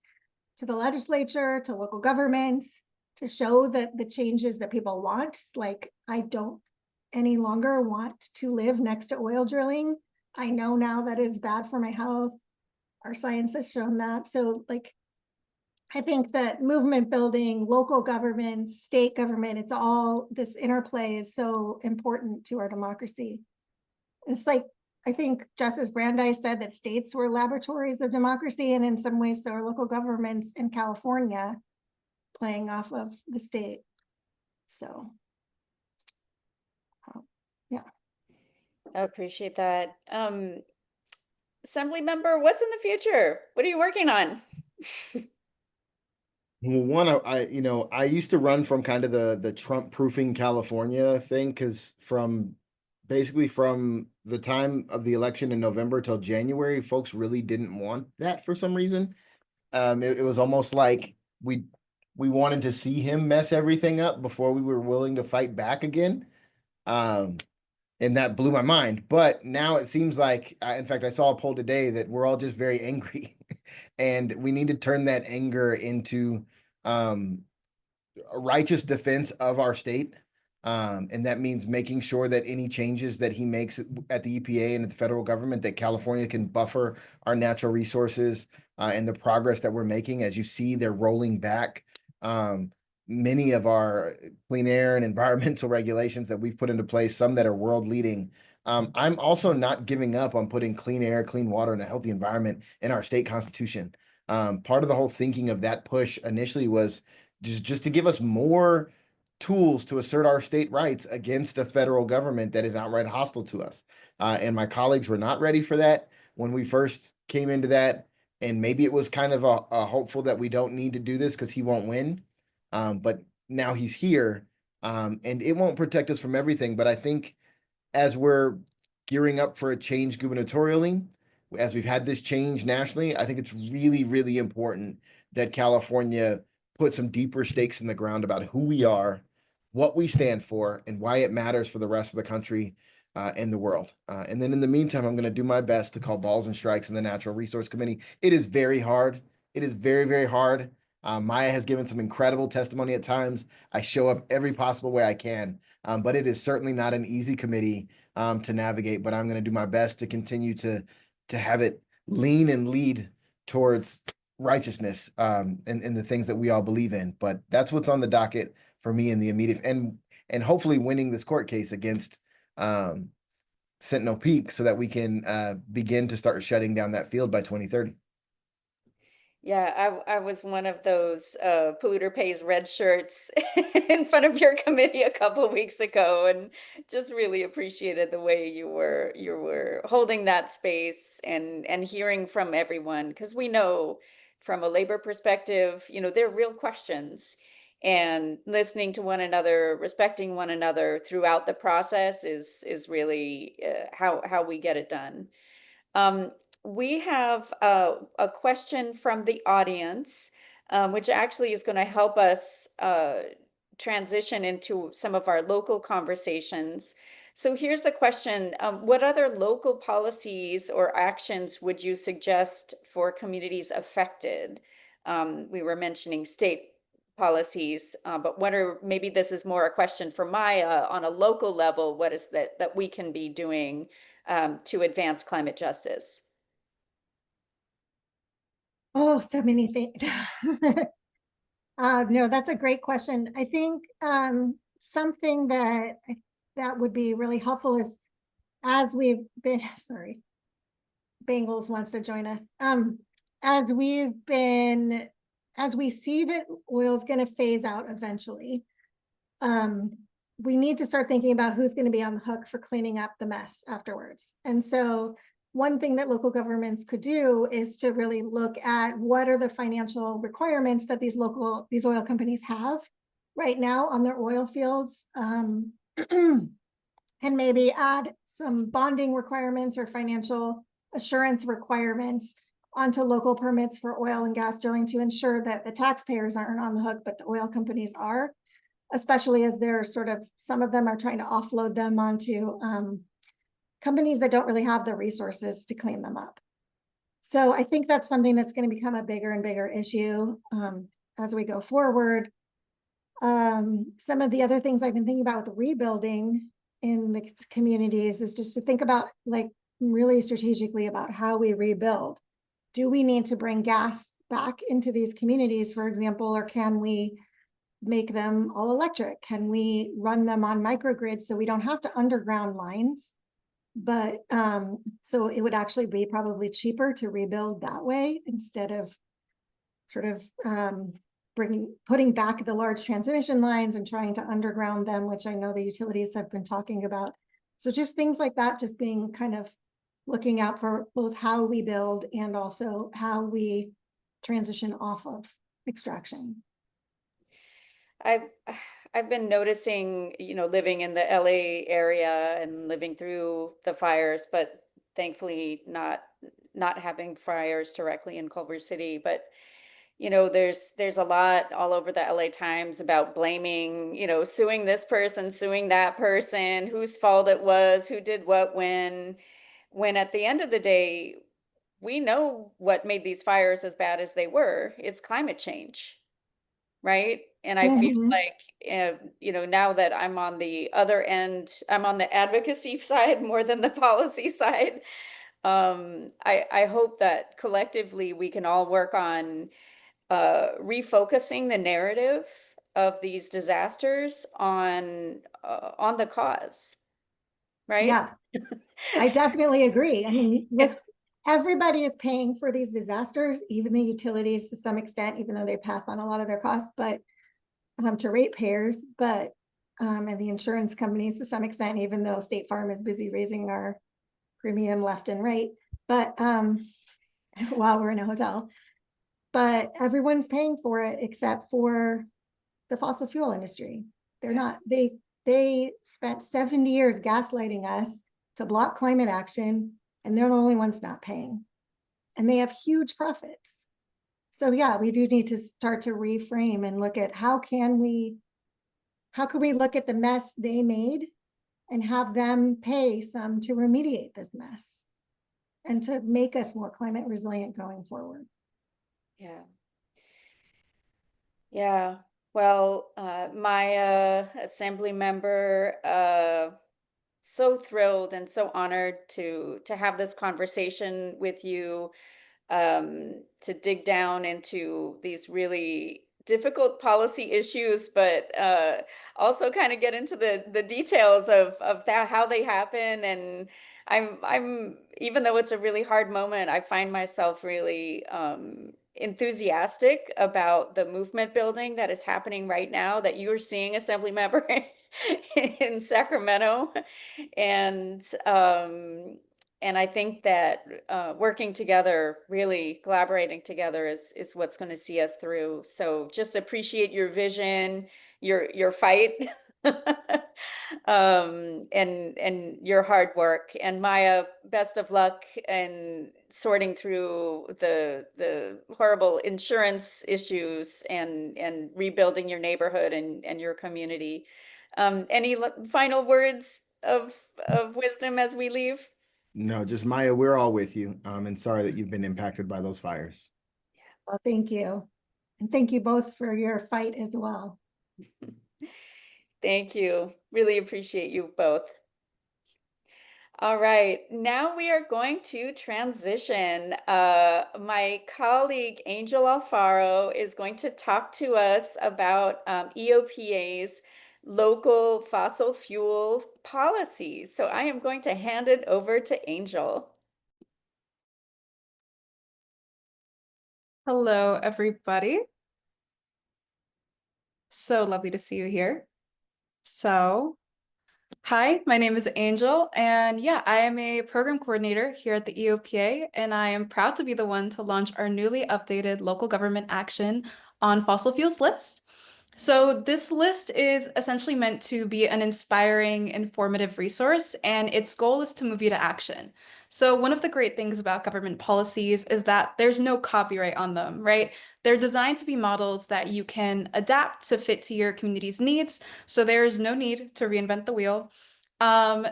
to the legislature, to local governments, to show that the changes that people want, like, I don't any longer want to live next to oil drilling. I know now that is bad for my health. Our science has shown that. So, I think that movement building, local government, state government, it's all, this interplay is so important to our democracy. It's like, I think Justice Brandeis said that states were laboratories of democracy, and in some ways, so are local governments in California, playing off of the state. So, yeah. I appreciate that. Assembly member, what's in the future? What are you working on? Well, I used to run from kind of the Trump proofing California thing, because basically from the time of the election in November till January, folks really didn't want that for some reason. It was almost like we wanted to see him mess everything up before we were willing to fight back again. And that blew my mind. But now it seems like, in fact, I saw a poll today that we're all just very angry, and we need to turn that anger into a righteous defense of our state. And that means making sure that any changes that he makes at the EPA and at the federal government, that California can buffer our natural resources, and the progress that we're making. As you see, they're rolling back many of our clean air and environmental regulations that we've put into place, some that are world leading. I'm also not giving up on putting clean air, clean water, and a healthy environment in our state constitution. Part of the whole thinking of that push initially was just to give us more tools to assert our state rights against a federal government that is outright hostile to us. And my colleagues were not ready for that when we first came into that. And maybe it was kind of a hopeful that we don't need to do this because he won't win. But now he's here, and it won't protect us from everything. But I think as we're gearing up for a change gubernatorially. As we've had this change nationally, I think it's really, really important that California put some deeper stakes in the ground about who we are, what we stand for, and why it matters for the rest of the country and the world. And then in the meantime, I'm going to do my best to call balls and strikes in the Natural Resource Committee. It is very hard. It is very, very hard. Maya has given some incredible testimony at times. I show up every possible way I can, but it is certainly not an easy committee to navigate. But I'm going to do my best to continue to have it lean and lead towards righteousness and the things that we all believe in. But that's what's on the docket for me in the immediate and hopefully winning this court case against Sentinel Peak so that we can begin to start shutting down that field by 2030. Yeah, I was one of those polluter pays red shirts in front of your committee a couple of weeks ago, and just really appreciated the way you were holding that space and hearing from everyone, because we know from a labor perspective, there are real questions, and listening to one another, respecting one another throughout the process is really how we get it done. Um, we have a question from the audience, which actually is going to help us transition into some of our local conversations. So here's the question. What other local policies or actions would you suggest for communities affected? We were mentioning state policies, but maybe this is more a question for Maya on a local level, what is that we can be doing to advance climate justice? Oh, so many things. No, that's a great question. I think something that would be really helpful is, as we've been, sorry, Bengals wants to join us. As we see that oil is going to phase out eventually, we need to start thinking about who's going to be on the hook for cleaning up the mess afterwards. And so one thing that local governments could do is to really look at what are the financial requirements that these oil companies have right now on their oil fields, and maybe add some bonding requirements or financial assurance requirements onto local permits for oil and gas drilling to ensure that the taxpayers aren't on the hook, but the oil companies are, especially as they're some of them are trying to offload them onto companies that don't really have the resources to clean them up. So I think that's something that's going to become a bigger and bigger issue as we go forward. Some of the other things I've been thinking about with rebuilding in the communities is just to think about, like, really strategically about how we rebuild. Do we need to bring gas back into these communities, for example, or can we make them all electric? Can we run them on microgrids so we don't have to underground lines? But so it would actually be probably cheaper to rebuild that way instead of putting back the large transmission lines and trying to underground them, which I know the utilities have been talking about. So just things like that, just being kind of looking out for both how we build and also how we transition off of extraction. I've been noticing, living in the LA area and living through the fires, but thankfully not having fires directly in Culver City. But there's a lot all over the LA Times about blaming, suing this person, suing that person, whose fault it was, who did what when at the end of the day, we know what made these fires as bad as they were. It's climate change. Right. And I feel like, now that I'm on the other end, I'm on the advocacy side more than the policy side. I hope that collectively we can all work on refocusing the narrative of these disasters on the cause. Right. Yeah, I definitely agree. I mean, look, everybody is paying for these disasters, even the utilities to some extent, even though they pass on a lot of their costs, but to ratepayers, but and the insurance companies to some extent, even though State Farm is busy raising our premium left and right, but while we're in a hotel, but everyone's paying for it except for the fossil fuel industry. They're not. They spent 70 years gaslighting us to block climate action, and they're the only ones not paying. And they have huge profits. So yeah, we do need to start to reframe and look at how can we look at the mess they made and have them pay some to remediate this mess and to make us more climate resilient going forward. Yeah. Yeah. Well, my assembly member, so thrilled and so honored to have this conversation with you, to dig down into these really difficult policy issues, but also kind of get into the details of that, how they happen. And I'm even though it's a really hard moment, I find myself really enthusiastic about the movement building that is happening right now that you're seeing, Assembly Member, in Sacramento. And and I think that working together, really collaborating together is what's going to see us through. So just appreciate your vision, your fight, and your hard work. And Maya, best of luck in sorting through the horrible insurance issues and rebuilding your neighborhood and your community. Any final words of wisdom as we leave? No, just Maya, we're all with you. And sorry that you've been impacted by those fires. Well, thank you. And thank you both for your fight as well. Thank you. Really appreciate you both. All right, now we are going to transition. My colleague Angel Alfaro is going to talk to us about EOPA's local fossil fuel policies. So I am going to hand it over to Angel. Hello, everybody. So lovely to see you here. So, hi, my name is Angel, and yeah, I am a program coordinator here at the EOPA, and I am proud to be the one to launch our newly updated local government action on fossil fuels list. So this list is essentially meant to be an inspiring, informative resource, and its goal is to move you to action. So one of the great things about government policies is that there's no copyright on them, right? They're designed to be models that you can adapt to fit to your community's needs, so there's no need to reinvent the wheel.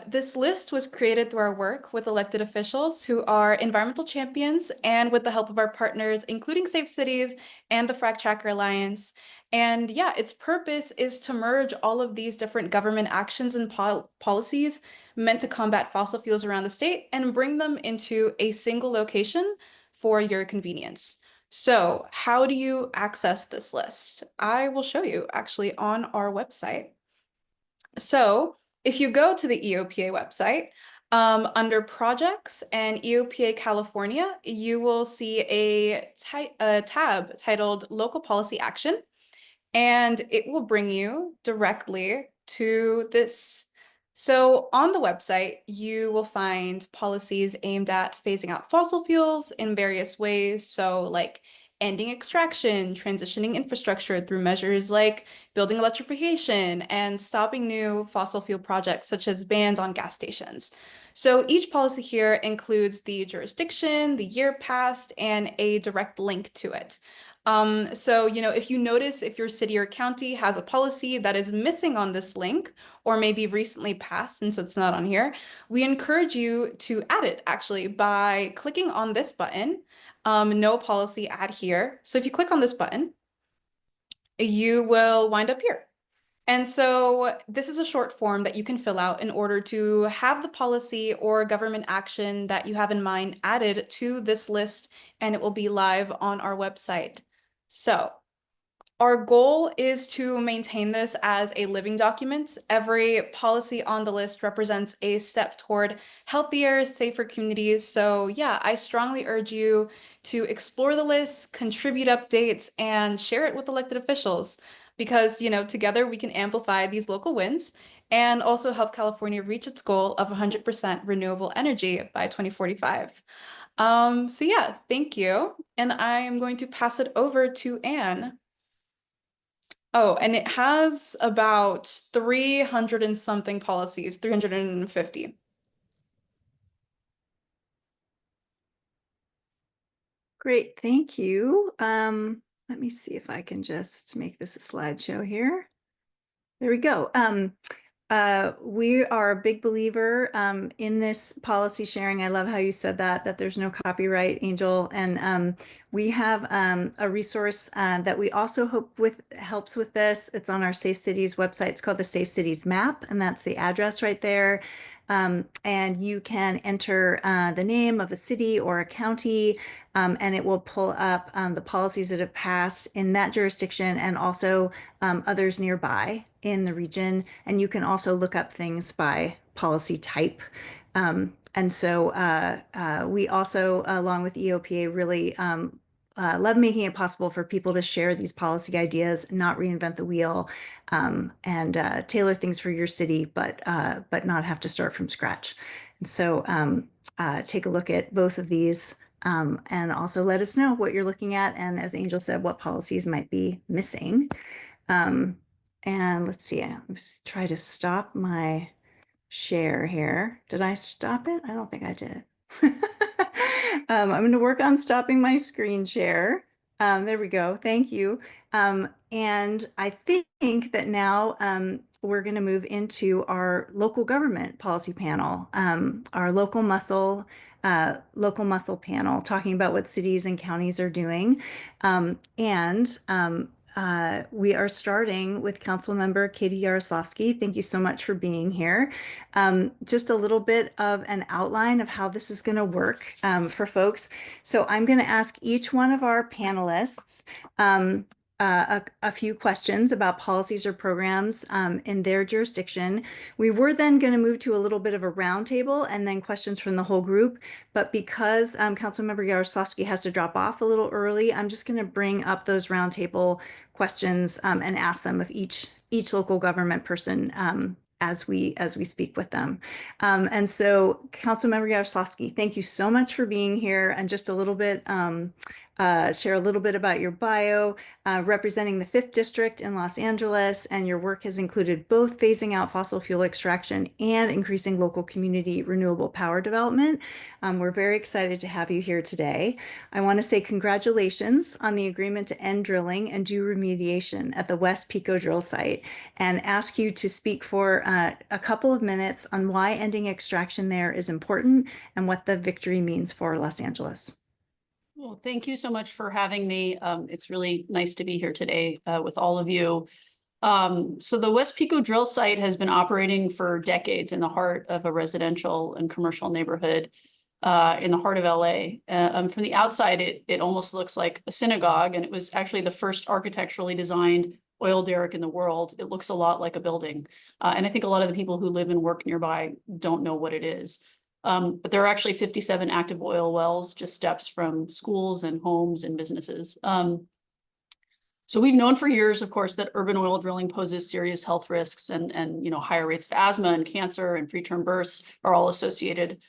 This list was created through our work with elected officials who are environmental champions and with the help of our partners, including Safe Cities and the Frac Tracker Alliance. And yeah, its purpose is to merge all of these different government actions and policies meant to combat fossil fuels around the state and bring them into a single location for your convenience. So how do you access this list? I will show you actually on our website. So if you go to the EOPA website, under projects and EOPA California, you will see a tab titled Local Policy Action, and it will bring you directly to this. So on the website, you will find policies aimed at phasing out fossil fuels in various ways. So like ending extraction, transitioning infrastructure through measures like building electrification and stopping new fossil fuel projects such as bans on gas stations. So each policy here includes the jurisdiction, the year passed, and a direct link to it. So, if you notice if your city or county has a policy that is missing on this link, or maybe recently passed since it's not on here, we encourage you to add it actually by clicking on this button, no policy add here. So if you click on this button, you will wind up here. And so this is a short form that you can fill out in order to have the policy or government action that you have in mind added to this list, and it will be live on our website. So our goal is to maintain this as a living document. Every policy on the list represents a step toward healthier, safer communities. So yeah, I strongly urge you to explore the list, contribute updates, and share it with elected officials because, together we can amplify these local wins and also help California reach its goal of 100% renewable energy by 2045. So yeah, thank you. And I am going to pass it over to Anne. Oh, and it has about 300 and something policies, 350. Great, thank you. Let me see if I can just make this a slideshow here. There we go. We are a big believer in this policy sharing. I love how you said that there's no copyright, Angel. And we have a resource that we also hope helps with this. It's on our Safe Cities website. It's called the Safe Cities Map, and that's the address right there. And you can enter the name of a city or a county, and it will pull up the policies that have passed in that jurisdiction and also others nearby in the region. And you can also look up things by policy type. And so we also, along with EOPA, really love making it possible for people to share these policy ideas, not reinvent the wheel, and tailor things for your city, but not have to start from scratch. And so take a look at both of these, and also let us know what you're looking at, and as Angel said, what policies might be missing. And let's see, let's try to stop my share here. Did I stop it? I don't think I did. I'm going to work on stopping my screen share. There we go. Thank you. And I think that now we're going to move into our local government policy panel, our local muscle panel, talking about what cities and counties are doing. We are starting with Councilmember Katie Yaroslavsky. Thank you so much for being here. Just a little bit of an outline of how this is going to work for folks. So I'm going to ask each one of our panelists a few questions about policies or programs in their jurisdiction. We were then going to move to a little bit of a roundtable and then questions from the whole group. But because Councilmember Yaroslavsky has to drop off a little early, I'm just going to bring up those roundtable questions and ask them of each local government person as we speak with them. And so Councilmember Yaroslavsky, thank you so much for being here, and just a little bit, share a little bit about your bio, representing the 5th District in Los Angeles, and your work has included both phasing out fossil fuel extraction and increasing local community renewable power development. We're very excited to have you here today. I want to say congratulations on the agreement to end drilling and do remediation at the West Pico drill site, and ask you to speak for a couple of minutes on why ending extraction there is important and what the victory means for Los Angeles. Well, thank you so much for having me. It's really nice to be here today with all of you. So the West Pico drill site has been operating for decades in the heart of a residential and commercial neighborhood in the heart of LA. From the outside, it almost looks like a synagogue, and it was actually the first architecturally designed oil derrick in the world. It looks a lot like a building. And I think a lot of the people who live and work nearby don't know what it is. But there are actually 57 active oil wells, just steps from schools and homes and businesses. So we've known for years, of course, that urban oil drilling poses serious health risks, and higher rates of asthma and cancer and preterm births are all associated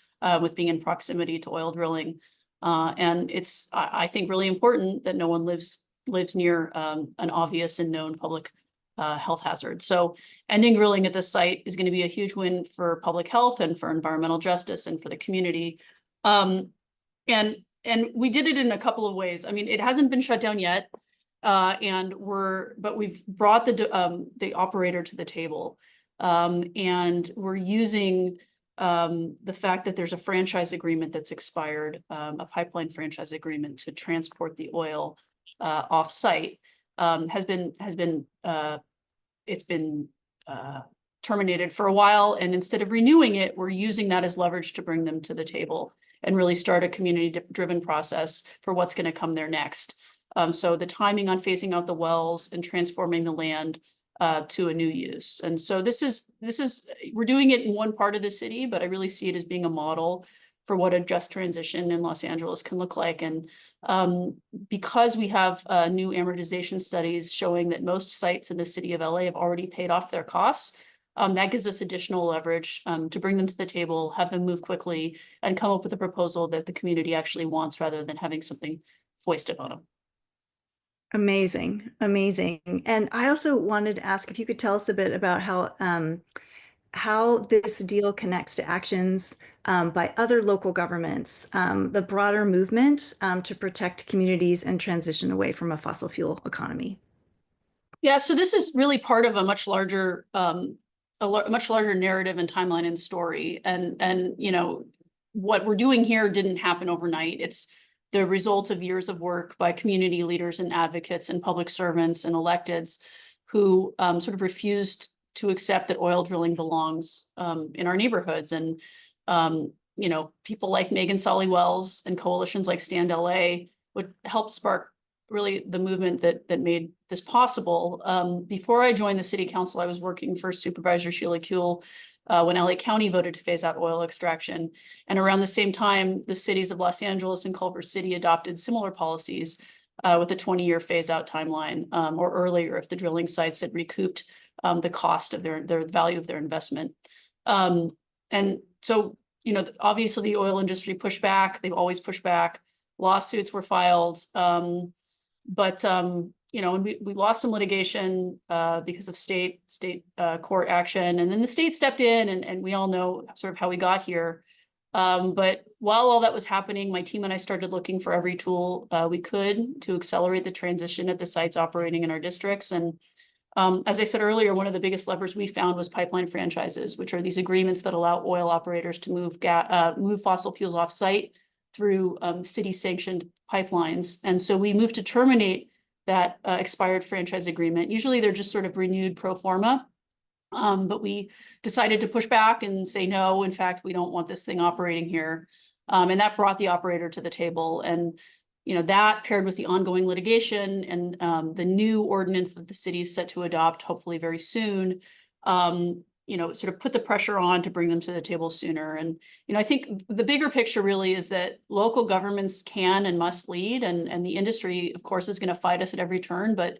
with being in proximity to oil drilling. And it's, I think, really important that no one lives near an obvious and known public health hazard. So ending drilling at this site is going to be a huge win for public health and for environmental justice and for the community. And we did it in a couple of ways. I mean, it hasn't been shut down yet, but we've brought the operator to the table, and we're using the fact that there's a franchise agreement that's expired, a pipeline franchise agreement to transport the oil off site, it's been terminated for a while, and instead of renewing it, we're using that as leverage to bring them to the table and really start a community-driven process for what's going to come there next. So the timing on phasing out the wells and transforming the land to a new use. And so we're doing it in one part of the city, but I really see it as being a model for what a just transition in Los Angeles can look like. And because we have new amortization studies showing that most sites in the city of LA have already paid off their costs, that gives us additional leverage to bring them to the table, have them move quickly, and come up with a proposal that the community actually wants rather than having something foisted on them. Amazing, amazing. And I also wanted to ask if you could tell us a bit about how how this deal connects to actions by other local governments, the broader movement to protect communities and transition away from a fossil fuel economy. Yeah, so this is really part of a much larger much larger narrative and timeline and story. And you know, what we're doing here didn't happen overnight. It's the result of years of work by community leaders and advocates and public servants and electeds who sort of refused to accept that oil drilling belongs in our neighborhoods. And you know, people like Megan Solly Wells and coalitions like Stand LA would help spark really the movement that made this possible. Before I joined the city council, I was working for Supervisor Sheila Kuehl when LA County voted to phase out oil extraction. And around the same time, the cities of Los Angeles and Culver City adopted similar policies with a 20-year phase out timeline, or earlier if the drilling sites had recouped the cost of their value of their investment. And so, you know, obviously the oil industry pushed back. They've always pushed back. Lawsuits were filed. But you know, and we lost some litigation because of state court action, and then the state stepped in, and we all know sort of how we got here. But while all that was happening, my team and I started looking for every tool we could to accelerate the transition at the sites operating in our districts. And as I said earlier, one of the biggest levers we found was pipeline franchises, which are these agreements that allow oil operators to move fossil fuels off site through city-sanctioned pipelines. And so we moved to terminate that expired franchise agreement. Usually they're just sort of renewed pro forma, but we decided to push back and say, no, in fact, we don't want this thing operating here. And that brought the operator to the table. And you know, that paired with the ongoing litigation and the new ordinance that the city is set to adopt, hopefully very soon, you know, sort of put the pressure on to bring them to the table sooner. And, you know, I think the bigger picture really is that local governments can and must lead, and the industry, of course, is going to fight us at every turn, but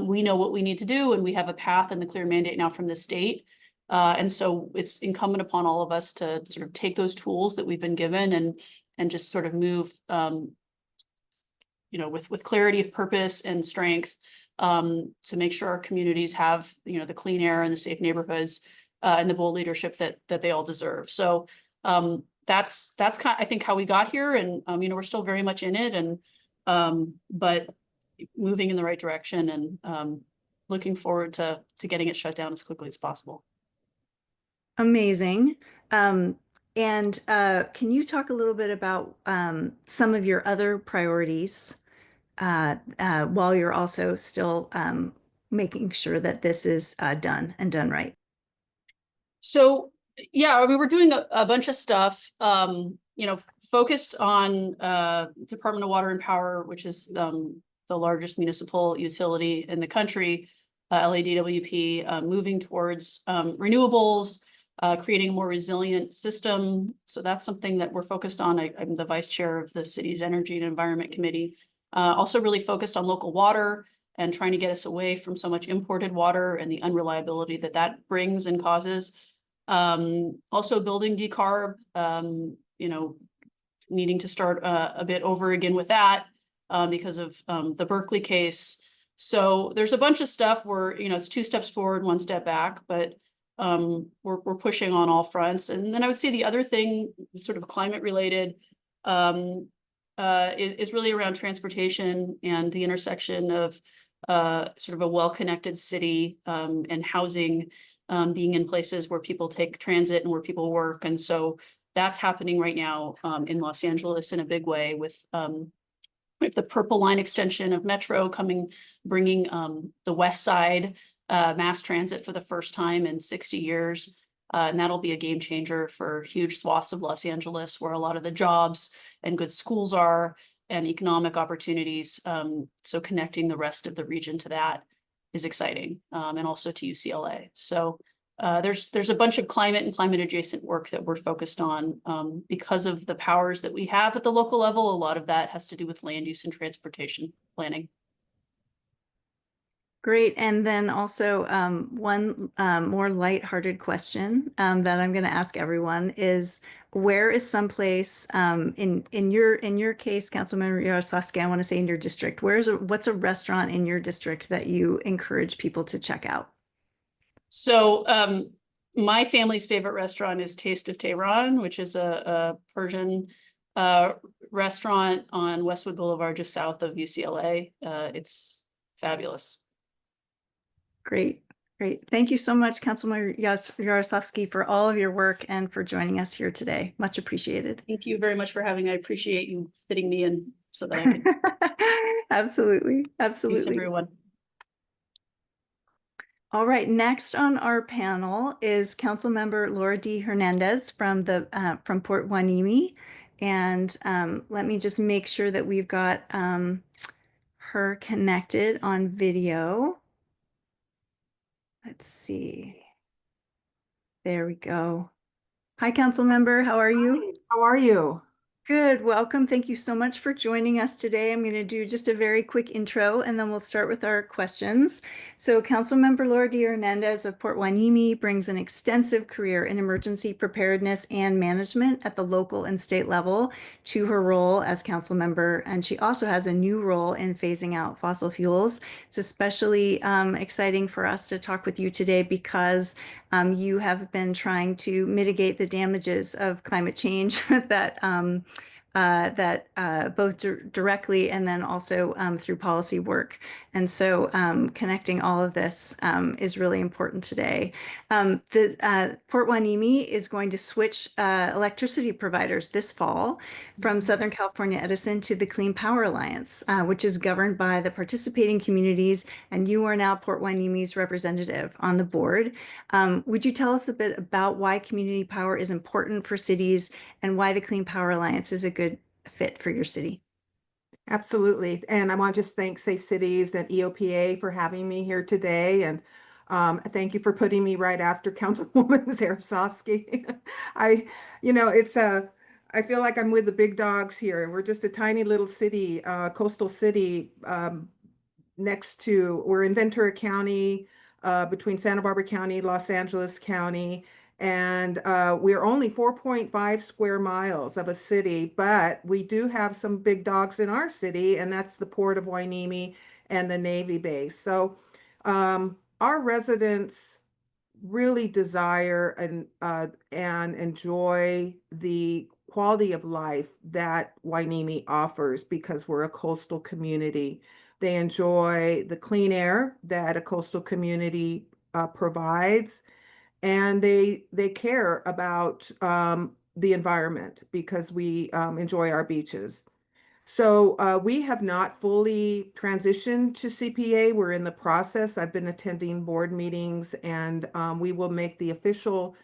we know what we need to do, and we have a path and the clear mandate now from the state. And so it's incumbent upon all of us to sort of take those tools that we've been given and just sort of move, you know, with clarity of purpose and strength, to make sure our communities have, you know, the clean air and the safe neighborhoods and the bold leadership that they all deserve. So that's kind of, I think, how we got here, and you know, we're still very much in it, and but moving in the right direction, and looking forward to getting it shut down as quickly as possible. Amazing. And can you talk a little bit about some of your other priorities while you're also still making sure that this is done and done right? So yeah, I mean, we're doing a bunch of stuff, you know, focused on Department of Water and Power, which is the largest municipal utility in the country, LADWP, moving towards renewables, creating a more resilient system. So that's something that we're focused on. I'm the vice chair of the city's Energy and Environment Committee. Also really focused on local water and trying to get us away from so much imported water and the unreliability that brings and causes. Also building decarb, you know, needing to start a bit over again with that because of the Berkeley case. So there's a bunch of stuff where, you know, it's 2 steps forward, 1 step back, but we're pushing on all fronts. And then I would say the other thing, sort of climate related, is really around transportation and the intersection of sort of a well-connected city and housing being in places where people take transit and where people work. And so that's happening right now in Los Angeles in a big way with the Purple Line extension of Metro bringing the West Side mass transit for the first time in 60 years. And that'll be a game changer for huge swaths of Los Angeles where a lot of the jobs and good schools are and economic opportunities. So connecting the rest of the region to that is exciting, and also to UCLA. So there's a bunch of climate and climate adjacent work that we're focused on because of the powers that we have at the local level. A lot of that has to do with land use and transportation planning. Great. And then also one more lighthearted question that I'm going to ask everyone is, where is someplace in your case, Councilmember Yaroslavsky, I want to say in your district, what's a restaurant in your district that you encourage people to check out? So My family's favorite restaurant is Taste of Tehran, which is a Persian restaurant on Westwood Boulevard, just south of UCLA. It's fabulous. Great, great. Thank you so much, Councilmember Yaroslavsky, for all of your work and for joining us here today. Much appreciated. Thank you very much for having me. I appreciate you fitting me in so that I can. Absolutely, Thanks, absolutely. everyone. All right, next on our panel is Councilmember Laura D. Hernandez from Port Hueneme. And let me just make sure that we've got her connected on video. Let's see. There we go. Hi, Councilmember. How are you? Hi, how are you? Good, welcome. Thank you so much for joining us today. I'm going to do just a very quick intro and then we'll start with our questions. So Councilmember Laura D. Hernandez of Port Hueneme brings an extensive career in emergency preparedness and management at the local and state level to her role as council member. And she also has a new role in phasing out fossil fuels. It's especially exciting for us to talk with you today because you have been trying to mitigate the damages of climate change that both directly and then also through policy work. And so connecting all of this is really important today. Port Hueneme is going to switch electricity providers this fall from Southern California Edison to the Clean Power Alliance, which is governed by the participating communities, and you are now Port Hueneme's representative on the board. Would you tell us a bit about why community power is important for cities and why the Clean Power Alliance is a good fit for your city? Absolutely. And I want to just thank Safe Cities and EOPA for having me here today. And thank you for putting me right after Councilwoman Zarosowski. I feel like I'm with the big dogs here. We're just a tiny little city, coastal city, we're in Ventura County, between Santa Barbara County, Los Angeles County, and we're only 4.5 square miles of a city, but we do have some big dogs in our city, and that's the Port of Hueneme and the Navy base. So our residents really desire and enjoy the quality of life that Hueneme offers because we're a coastal community. They enjoy the clean air that a coastal community provides, and they care about the environment because we enjoy our beaches. So we have not fully transitioned to CPA. We're in the process. I've been attending board meetings, and we will make the official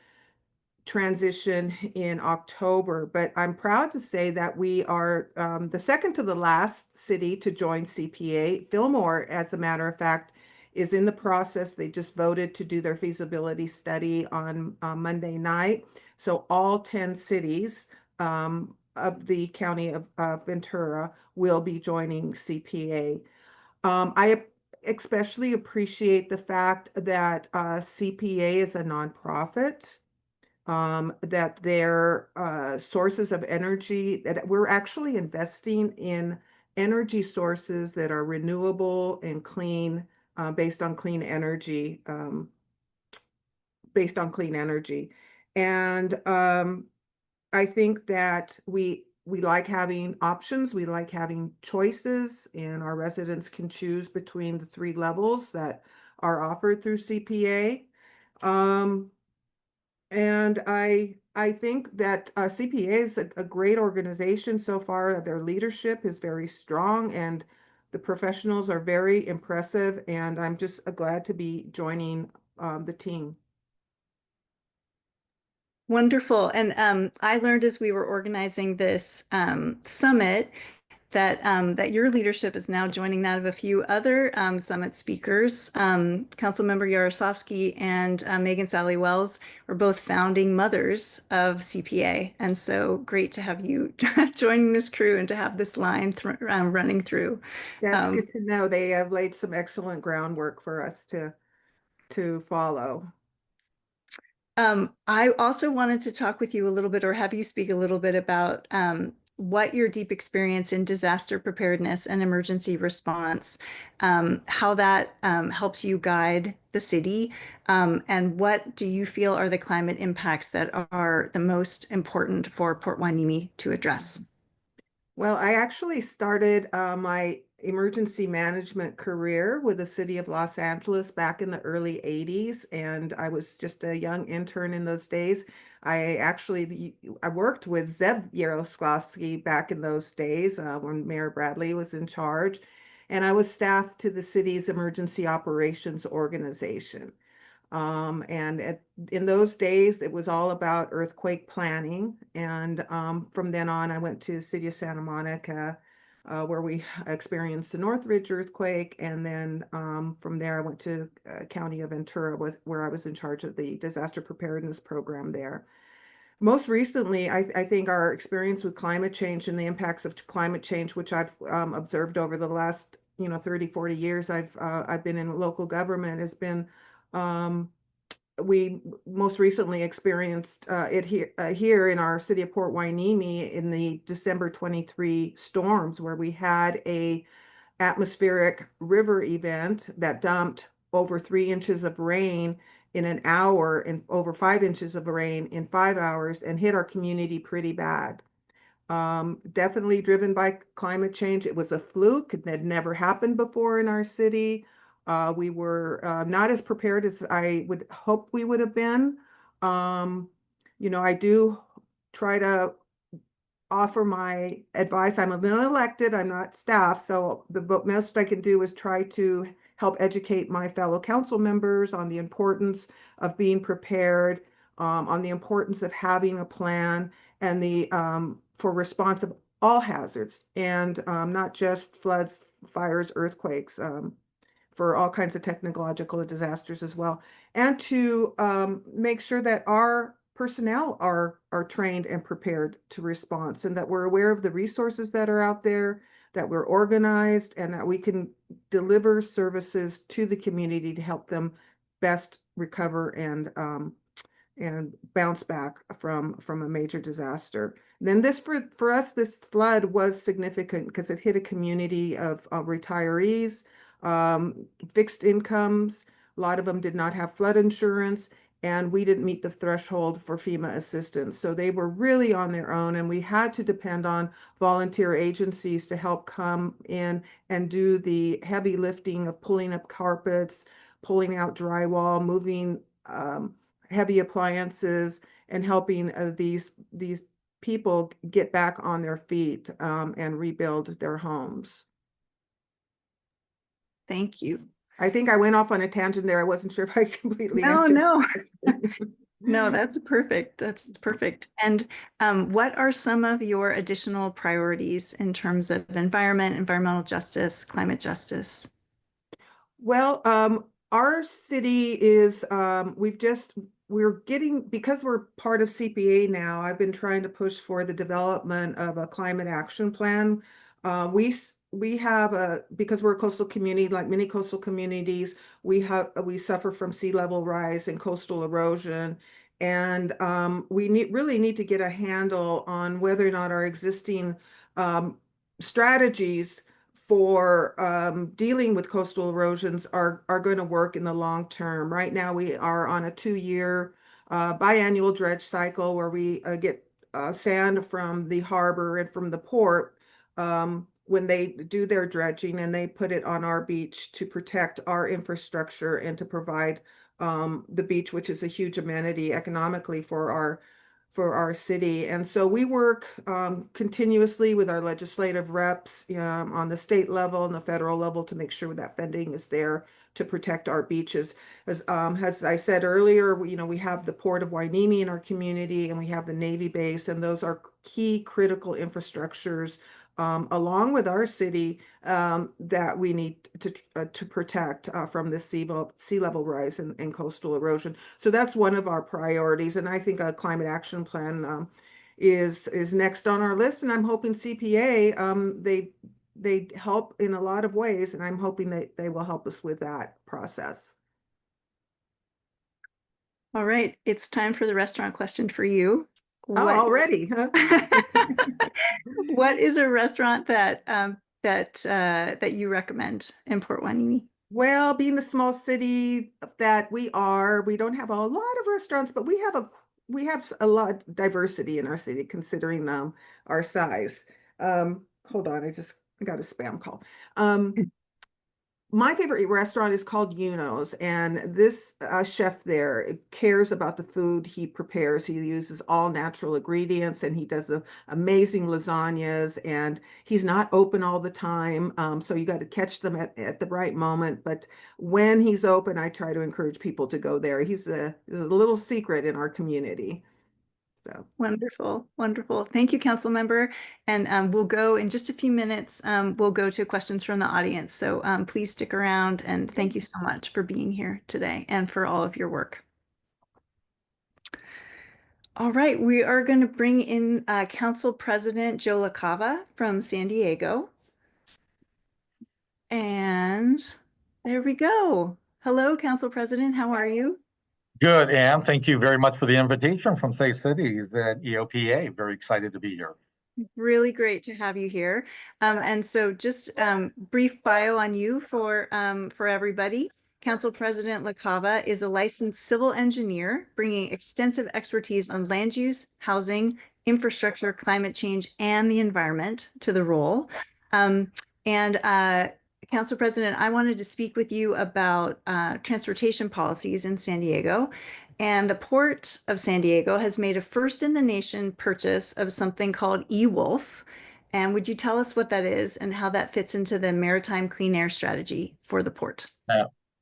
transition in October. But I'm proud to say that we are the second to the last city to join CPA. Fillmore, as a matter of fact, is in the process. They just voted to do their feasibility study on Monday night. So all 10 cities of the county of Ventura will be joining CPA. I especially appreciate the fact that CPA is a nonprofit, that their sources of energy, that we're actually investing in energy sources that are renewable and clean, based on clean energy, And I think that we like having options, we like having choices, and our residents can choose between the three levels that are offered through CPA. And I think that CPA is a great organization so far. Their leadership is very strong and the professionals are very impressive. And I'm just glad to be joining the team. Wonderful. And I learned as we were organizing this summit that your leadership is now joining that of a few other summit speakers. Councilmember Yaroslavsky and Megan Sally Wells were both founding mothers of CPA. And so great to have you joining this crew and to have this line running through. That's good to know. They have laid some excellent groundwork for us to follow. I also wanted to talk with you a little bit or have you speak a little bit about what your deep experience in disaster preparedness and emergency response, how that helps you guide the city, and what do you feel are the climate impacts that are the most important for Port Hueneme to address? Well, I actually started my emergency management career with the city of Los Angeles back in the early 80s, and I was just a young intern in those days. I worked with Zeb Yaroslavsky back in those days when Mayor Bradley was in charge, and I was staffed to the city's emergency operations organization. In those days, it was all about earthquake planning. And from then on, I went to the city of Santa Monica, where we experienced the Northridge earthquake. And then from there, I went to County of Ventura, where I was in charge of the disaster preparedness program there. Most recently, I think our experience with climate change and the impacts of climate change, which I've observed over the last 30, 40 years I've been in local government, has been um, we most recently experienced it here in our city of Port Hueneme in the December 23 storms, where we had a atmospheric river event that dumped over 3 inches of rain in an hour and over 5 inches of rain in 5 hours and hit our community pretty bad. Definitely driven by climate change. It was a fluke. It had never happened before in our city. We were not as prepared as I would hope we would have been. Um, I do try to offer my advice. I'm an elected, I'm not staff, so the most I can do is try to help educate my fellow council members on the importance of being prepared, on the importance of having a plan, and the for response of all hazards, and not just floods, fires, earthquakes. For all kinds of technological disasters as well, and to make sure that our personnel are trained and prepared to respond, and that we're aware of the resources that are out there, that we're organized, and that we can deliver services to the community to help them best recover and bounce back from a major disaster. Then this for us, this flood was significant because it hit a community of retirees, fixed incomes. A lot of them did not have flood insurance, and we didn't meet the threshold for FEMA assistance. So they were really on their own, and we had to depend on volunteer agencies to help come in and do the heavy lifting of pulling up carpets, pulling out drywall, moving heavy appliances, and helping these people get back on their feet and rebuild their homes. Thank you. I think I went off on a tangent there. I wasn't sure if I completely No, answered. no. No, that's perfect. That's perfect. And what are some of your additional priorities in terms of environment, environmental justice, climate justice? Well, our city is, because we're part of CPA now, I've been trying to push for the development of a climate action plan. We have because we're a coastal community, like many coastal communities, we suffer from sea level rise and coastal erosion. And we really need to get a handle on whether or not our existing strategies for dealing with coastal erosions are going to work in the long term. Right now, we are on a 2-year biannual dredge cycle where we get sand from the harbor and from the port when they do their dredging, and they put it on our beach to protect our infrastructure and to provide the beach, which is a huge amenity economically for our city. And so we work continuously with our legislative reps on the state level and the federal level to make sure that funding is there to protect our beaches. As I said earlier, we have the Port of Hueneme in our community, and we have the Navy base, and those are key critical infrastructures along with our city that we need to protect from the sea level rise and coastal erosion. So that's one of our priorities, and I think a climate action plan is next on our list. And I'm hoping CPA they help in a lot of ways, and I'm hoping that they will help us with that process. All right, it's time for the restaurant question for you. Oh, What already, huh? what is a restaurant that that you recommend in Port Hueneme? Well, being the small city that we are, we don't have a lot of restaurants, but we have a lot of diversity in our city, considering our size. Hold on, I got a spam call. My favorite restaurant is called Yuno's, and this chef there cares about the food he prepares. He uses all natural ingredients, and he does amazing lasagnas. And he's not open all the time, so you got to catch them at the right moment. But when he's open, I try to encourage people to go there. He's a little secret in our community. So. Wonderful, wonderful. Thank you, council member. And we'll go in just a few minutes. We'll go to questions from the audience. So please stick around and thank you so much for being here today and for all of your work. All right, we are going to bring in Council President Joe LaCava from San Diego. And there we go. Hello, Council President. How are you? Good, Anne. Thank you very much for the invitation from Safe Cities at EOPA. Very excited to be here. Really great to have you here. And so just brief bio on you for everybody. Council President LaCava is a licensed civil engineer, bringing extensive expertise on land use, housing, infrastructure, climate change, and the environment to the role. And Council President, I wanted to speak with you about transportation policies in San Diego. And the Port of San Diego has made a first in the nation purchase of something called eWolf. And would you tell us what that is and how that fits into the maritime clean air strategy for the port?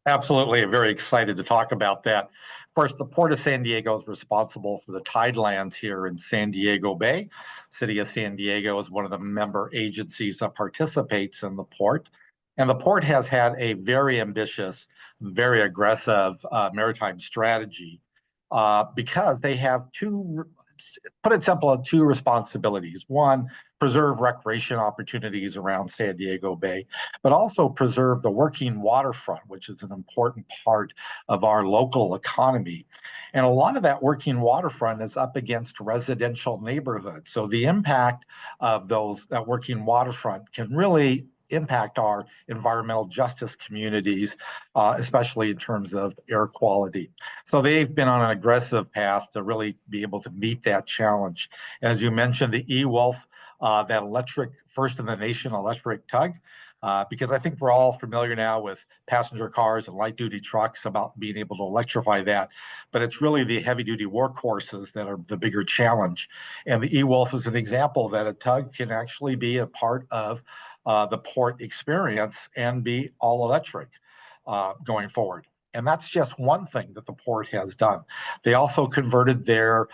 Absolutely. Very excited to talk about that. Of course, the Port of San Diego is responsible for the tidelands here in San Diego Bay. City of San Diego is one of the member agencies that participates in the port. And the port has had a very ambitious, very aggressive maritime strategy because they have put it simple, two responsibilities. One, preserve recreation opportunities around San Diego Bay, but also preserve the working waterfront, which is an important part of our local economy. And a lot of that working waterfront is up against residential neighborhoods. So the impact of that working waterfront can really impact our environmental justice communities, especially in terms of air quality. So they've been on an aggressive path to really be able to meet that challenge. And as you mentioned, the eWolf, that first in the nation electric tug, because I think we're all familiar now with passenger cars and light duty trucks about being able to electrify that, but it's really the heavy duty workhorses that are the bigger challenge. And the eWolf is an example that a tug can actually be a part of the port experience and be all electric going forward. And that's just one thing that the port has done. They also converted their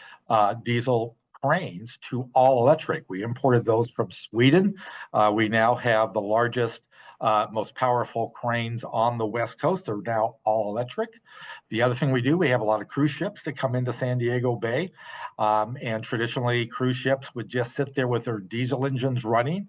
diesel cranes to all electric. We imported those from Sweden. We now have the largest, most powerful cranes on the West Coast. They're now all electric. The other thing we do, we have a lot of cruise ships that come into San Diego Bay. And traditionally, cruise ships would just sit there with their diesel engines running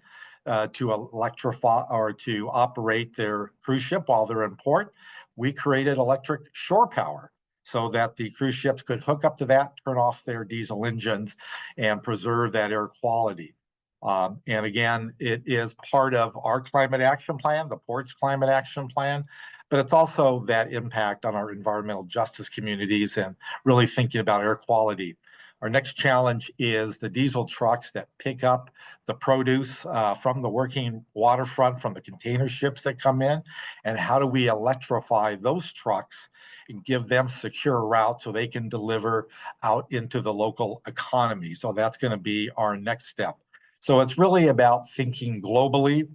to electrify or to operate their cruise ship while they're in port. We created electric shore power so that the cruise ships could hook up to that, turn off their diesel engines, and preserve that air quality. And again, it is part of our climate action plan, the port's climate action plan, but it's also that impact on our environmental justice communities and really thinking about air quality. Our next challenge is the diesel trucks that pick up the produce from the working waterfront, from the container ships that come in, and how do we electrify those trucks and give them secure routes so they can deliver out into the local economy. So that's going to be our next step. So it's really about thinking globally,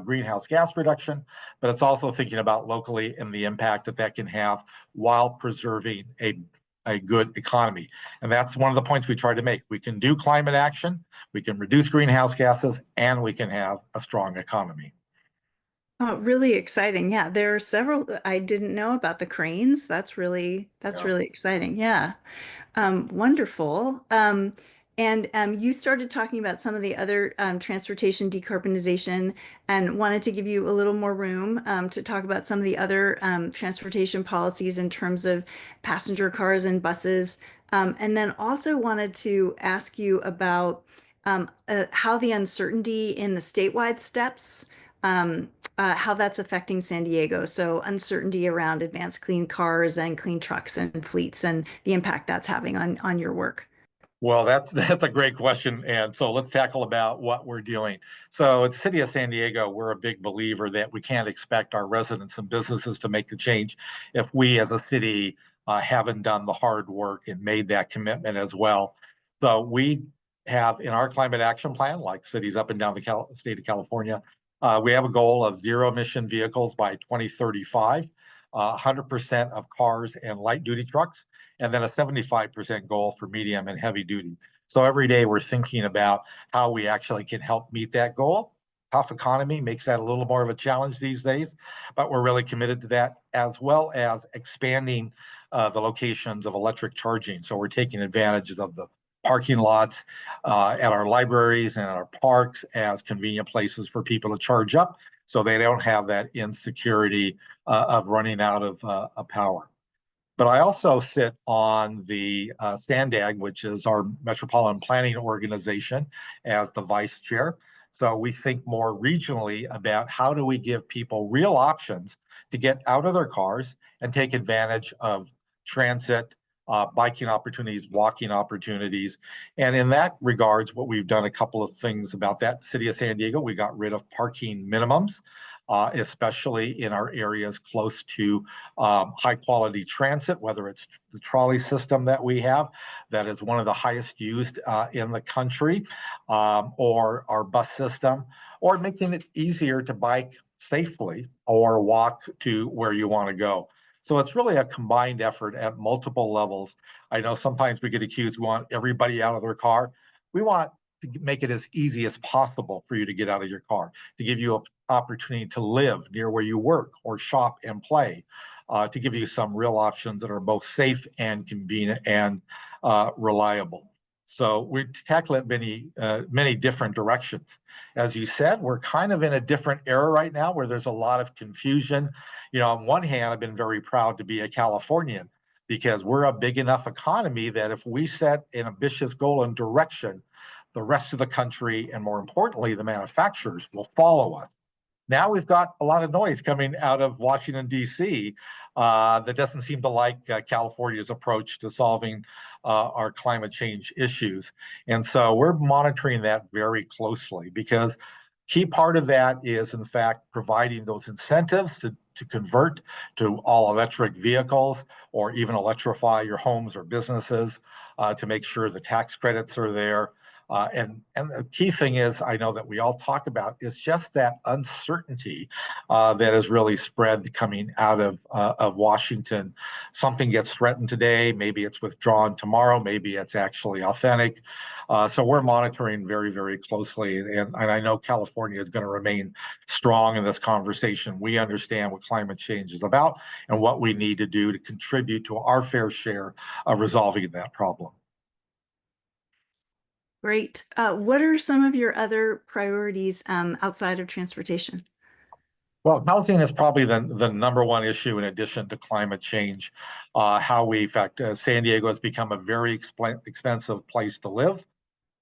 greenhouse gas reduction, but it's also thinking about locally and the impact that can have while preserving a good economy. And that's one of the points we try to make. We can do climate action, we can reduce greenhouse gases, and we can have a strong economy. Oh, really exciting. Yeah, there are several I didn't know about the cranes. That's really exciting. Yeah. Wonderful. And you started talking about some of the other transportation decarbonization and wanted to give you a little more room to talk about some of the other transportation policies in terms of passenger cars and buses. And then also wanted to ask you about how the uncertainty in the statewide steps, how that's affecting San Diego. So uncertainty around advanced clean cars and clean trucks and fleets and the impact that's having on your work. Well, that's a great question. And so let's tackle about what we're doing. So at the City of San Diego, we're a big believer that we can't expect our residents and businesses to make the change if we as a city haven't done the hard work and made that commitment as well. So we have in our climate action plan, like cities up and down the state of California, we have a goal of zero emission vehicles by 2035, 100% of cars and light duty trucks, and then a 75% goal for medium and heavy duty. So every day we're thinking about how we actually can help meet that goal. Tough economy makes that a little more of a challenge these days, but we're really committed to that, as well as expanding the locations of electric charging. So we're taking advantage of the parking lots at our libraries and our parks as convenient places for people to charge up, so they don't have that insecurity of running out of power. But I also sit on the SANDAG, which is our Metropolitan Planning Organization, as the vice chair. So we think more regionally about how do we give people real options to get out of their cars and take advantage of transit, biking opportunities, walking opportunities. And in that regards, what we've done a couple of things about that. City of San Diego, we got rid of parking minimums. Especially in our areas close to high quality transit, whether it's the trolley system that we have, that is one of the highest used in the country, or our bus system, or making it easier to bike safely or walk to where you want to go. So it's really a combined effort at multiple levels. I know sometimes we get accused we want everybody out of their car. We want to make it as easy as possible for you to get out of your car, to give you an opportunity to live near where you work or shop and play, to give you some real options that are both safe and convenient and reliable. So we tackle it many different directions. As you said, we're kind of in a different era right now where there's a lot of confusion. You know, on one hand, I've been very proud to be a Californian because we're a big enough economy that if we set an ambitious goal and direction, the rest of the country, and more importantly, the manufacturers will follow us. Now we've got a lot of noise coming out of Washington, D.C. That doesn't seem to like California's approach to solving our climate change issues. And so we're monitoring that very closely because key part of that is, in fact, providing those incentives to convert to all electric vehicles or even electrify your homes or businesses to make sure the tax credits are there. And the key thing is, I know that we all talk about, is just that uncertainty that has really spread coming out of Washington. Something gets threatened today, maybe it's withdrawn tomorrow, maybe it's actually authentic. So we're monitoring very, very closely. And I know California is going to remain strong in this conversation. We understand what climate change is about and what we need to do to contribute to our fair share of resolving that problem. Great. What are some of your other priorities outside of transportation? Well, housing is probably the number one issue in addition to climate change. How we, in fact, San Diego has become a very expensive place to live.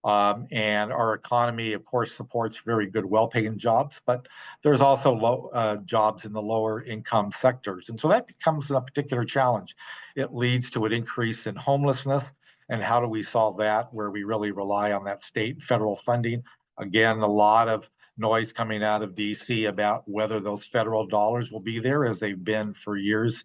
And our economy, of course, supports very good, well-paying jobs, but there's also low jobs in the lower income sectors. And so that becomes a particular challenge. It leads to an increase in homelessness. And how do we solve that, where we really rely on that state and federal funding? Again, a lot of noise coming out of DC about whether those federal dollars will be there, as they've been for years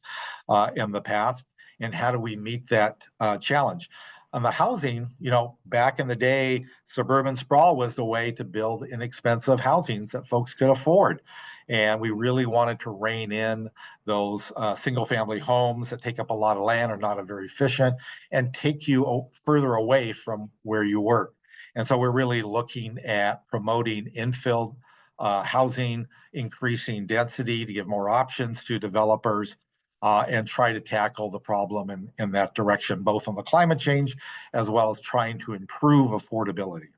in the past. And how do we meet that challenge? On the housing, you know, back in the day, suburban sprawl was the way to build inexpensive housings that folks could afford. And we really wanted to rein in those single family homes that take up a lot of land, are not very efficient, and take you further away from where you work. And so we're really looking at promoting infill housing, increasing density to give more options to developers, and try to tackle the problem in that direction, both on the climate change as well as trying to improve affordability.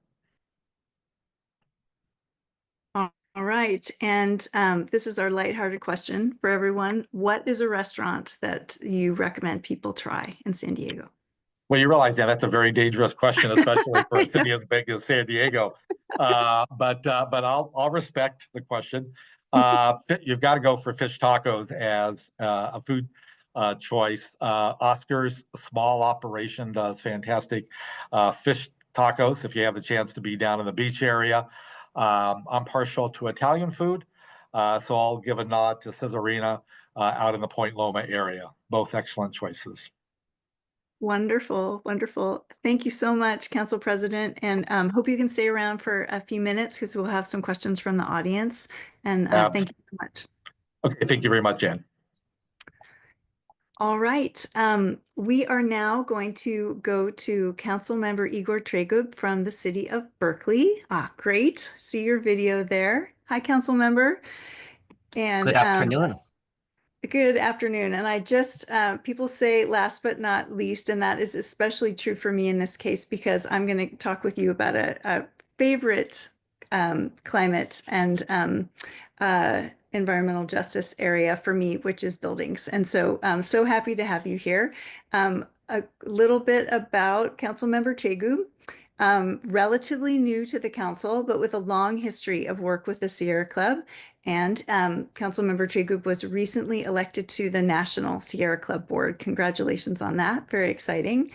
All right. And this is our lighthearted question for everyone. What is a restaurant that you recommend people try in San Diego? Well, you realize that's a very dangerous question, especially for a city as big as San Diego. But I'll respect the question. You've got to go for fish tacos as a food choice. Oscar's small operation does fantastic fish tacos if you have the chance to be down in the beach area. I'm partial to Italian food, so I'll give a nod to Caesarina out in the Point Loma area. Both excellent choices. Wonderful, wonderful. Thank you so much, Council President, and hope you can stay around for a few minutes because we'll have some questions from the audience. And thank you so much. Okay, thank you very much, Jan. All right, we are now going to go to Council Member Igor Tregub from the City of Berkeley. Great, see your video there. Hi, Council Member. And good afternoon. Good afternoon. And I just, people say last but not least, and that is especially true for me in this case, because I'm going to talk with you about a favorite climate and environmental justice area for me, which is buildings. And so I'm so happy to have you here. A little bit about Councilmember Tregub. Relatively new to the council, but with a long history of work with the Sierra Club. And Councilmember Tregub was recently elected to the National Sierra Club Board. Congratulations on that. Very exciting.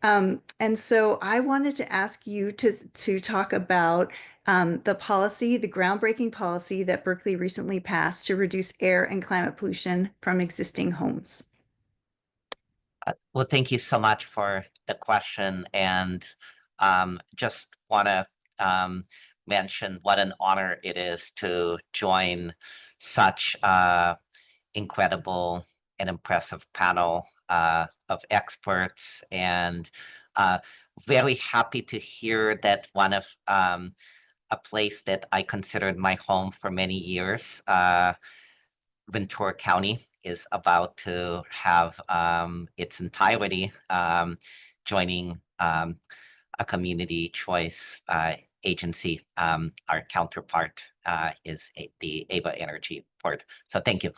And so I wanted to ask you to talk about the policy, the groundbreaking policy that Berkeley recently passed to reduce air and climate pollution from existing homes. Well, thank you so much for the question, and just want to mention what an honor it is to join such incredible and impressive panel of experts, and very happy to hear that one of a place that I considered my home for many years, Ventura County, is about to have its entirety joining a community choice agency. Our counterpart is the EOPA Energy Board. So thank you.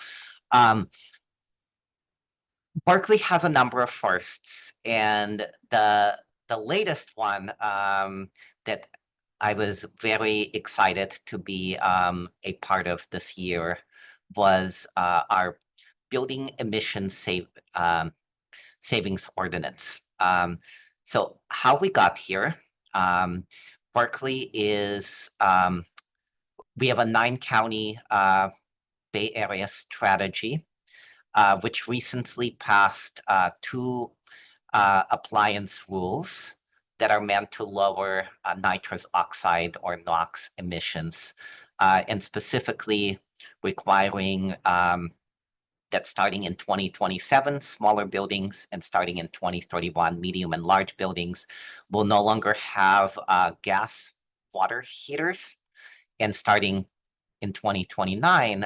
Berkeley has a number of firsts, and the latest one that I was very excited to be a part of this year was our building emission savings ordinance. So how we got here, Berkeley is, we have a 9-county Bay Area strategy, which recently passed 2 appliance rules that are meant to lower nitrous oxide or NOx emissions, and specifically requiring that starting in 2027, smaller buildings, and starting in 2031, medium and large buildings will no longer have gas water heaters. And starting in 2029,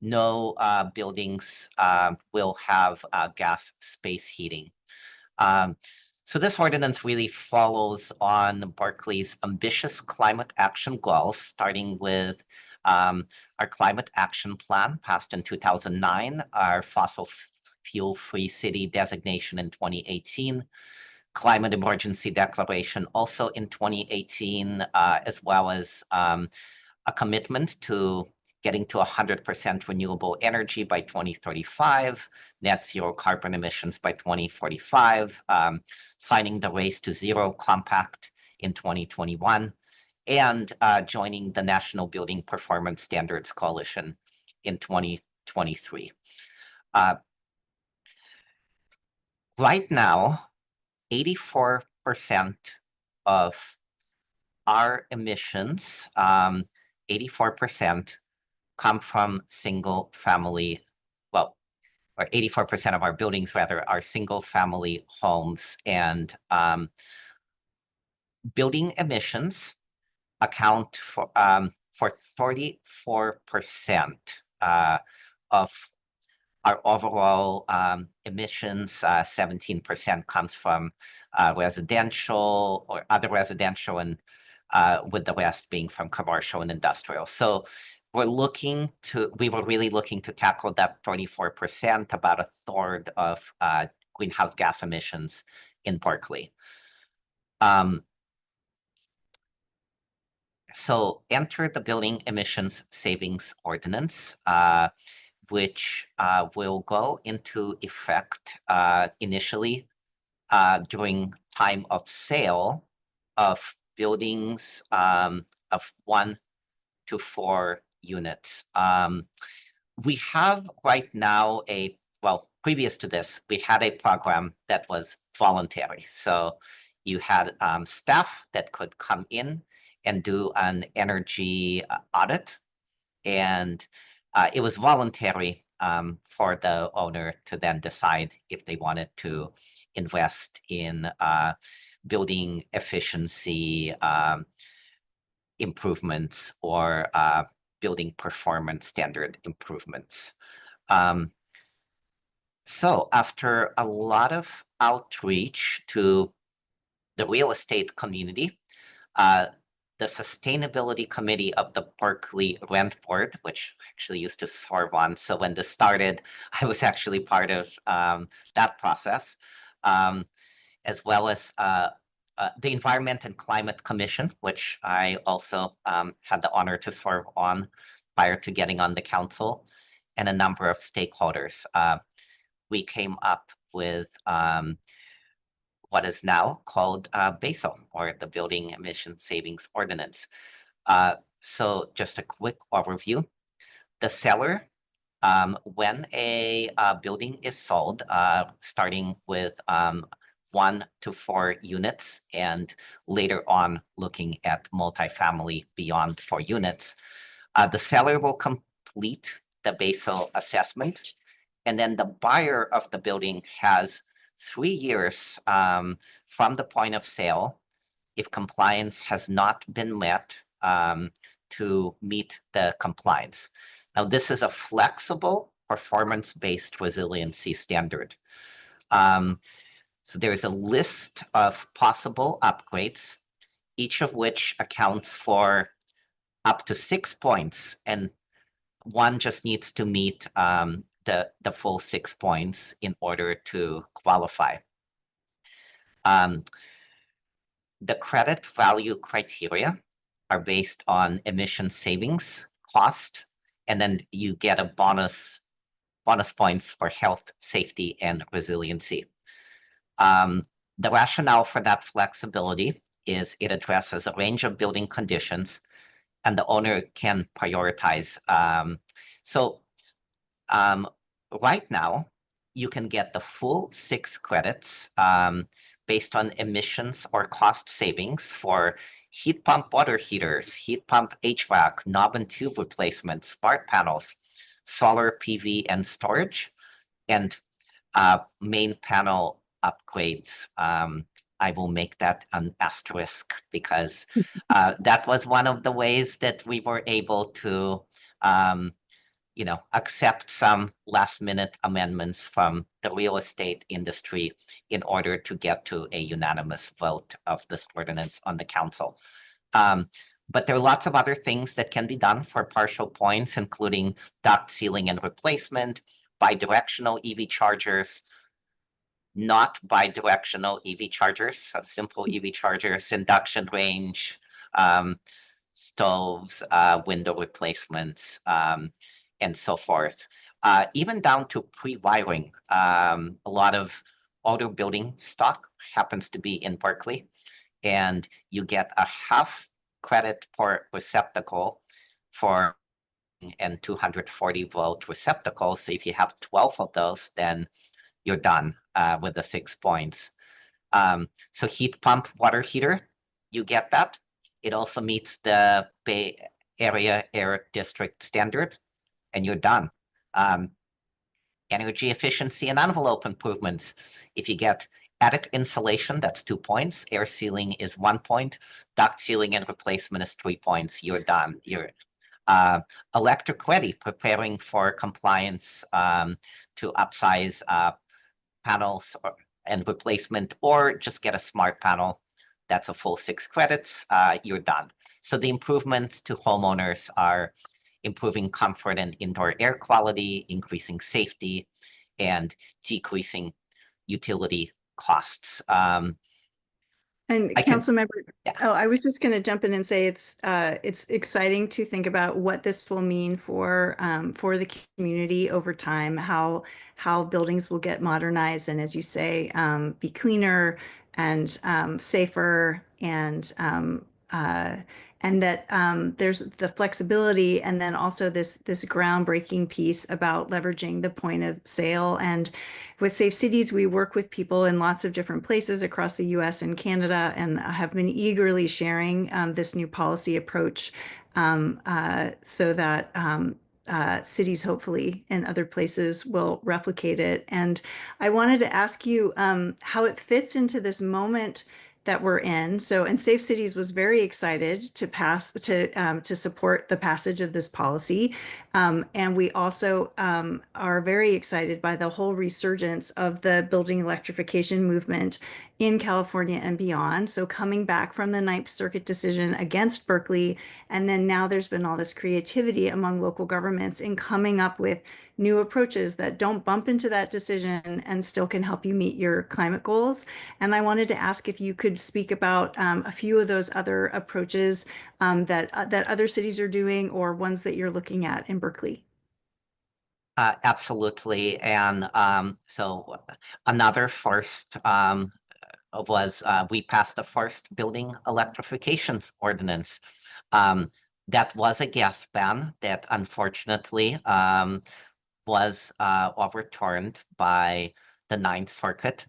no buildings will have gas space heating. So this ordinance really follows on Berkeley's ambitious climate action goals, starting with our climate action plan passed in 2009, our fossil fuel-free city designation in 2018, climate emergency declaration also in 2018, as well as a commitment to getting to 100% renewable energy by 2035, net zero carbon emissions by 2045, signing the Race to Zero Compact in 2021, and joining the National Building Performance Standards Coalition in 2023. Right now, 84% of our emissions, 84% come from single family, well, or 84% of our buildings rather are single family homes, and building emissions account for 34% of our overall emissions. 17% comes from residential or other residential, and with the rest being from commercial and industrial. So we were really looking to tackle that 34%, about a third of greenhouse gas emissions in Berkeley. So enter the Building Emissions Savings Ordinance, which will go into effect initially during time of sale of buildings of 1 to 4 units. We have right now previous to this, we had a program that was voluntary. So you had staff that could come in and do an energy audit, and it was voluntary for the owner to then decide if they wanted to invest in building efficiency improvements or building performance standard improvements. So after a lot of outreach to the real estate community, the Sustainability Committee of the Berkeley Rent Board, which I actually used to serve on. So when this started, I was actually part of that process, as well as the Environment and Climate Commission, which I also had the honor to serve on prior to getting on the council, and a number of stakeholders. We came up with what is now called BASO, or the Building Emission Savings Ordinance. So just a quick overview. The seller, when a building is sold, starting with 1 to 4 units, and later on looking at multifamily beyond 4 units, the seller will complete the BASO assessment, and then the buyer of the building has 3 years from the point of sale, if compliance has not been met, to meet the compliance. Now, this is a flexible performance-based resiliency standard. So there's a list of possible upgrades, each of which accounts for up to 6 points, and one just needs to meet the full 6 points in order to qualify. The credit value criteria are based on emission savings cost, and then you get a bonus points for health, safety, and resiliency. The rationale for that flexibility is it addresses a range of building conditions, and the owner can prioritize. Right now, you can get the full 6 credits based on emissions or cost savings for heat pump water heaters, heat pump HVAC, knob and tube replacements, smart panels, solar PV and storage, and main panel upgrades. I will make that an asterisk because that was one of the ways that we were able to accept some last-minute amendments from the real estate industry in order to get to a unanimous vote of this ordinance on the council. But there are lots of other things that can be done for partial points, including duct sealing and replacement, bidirectional EV chargers, not bidirectional EV chargers, simple EV chargers, induction range, stoves, window replacements, and so forth. Even down to pre-wiring. A lot of older building stock happens to be in Berkeley, and you get a half credit per receptacle for and 240 volt receptacles. So if you have 12 of those, then you're done with the 6 points. So heat pump water heater, you get that. It also meets the Bay Area Air District standard, and you're done. Energy efficiency and envelope improvements. If you get attic insulation, that's 2 points. Air sealing is 1 point. Duct sealing and replacement is 3 points. You're done. You're electric ready, preparing for compliance to upsize panels and replacement, or just get a smart panel. That's a full 6 credits. You're done. So the improvements to homeowners are improving comfort and indoor air quality, increasing safety, and decreasing utility costs. And I can, council member, yeah. oh, I was just going to jump in and say it's exciting to think about what this will mean for the community over time, how buildings will get modernized and, as you say, be cleaner and safer, and that there's the flexibility, and then also this groundbreaking piece about leveraging the point of sale. And with Safe Cities, we work with people in lots of different places across the US and Canada, and have been eagerly sharing this new policy approach, so that cities, hopefully, and other places will replicate it. And I wanted to ask you how it fits into this moment that we're in. So, and Safe Cities was very excited to support the passage of this policy. And we also are very excited by the whole resurgence of the building electrification movement in California and beyond. So coming back from the Ninth Circuit decision against Berkeley, and then now there's been all this creativity among local governments in coming up with new approaches that don't bump into that decision and still can help you meet your climate goals. And I wanted to ask if you could speak about a few of those other approaches that other cities are doing, or ones that you're looking at in Berkeley. Absolutely. And so another first was we passed the first building electrification ordinance. That was a gas ban that unfortunately was overturned by the Ninth Circuit.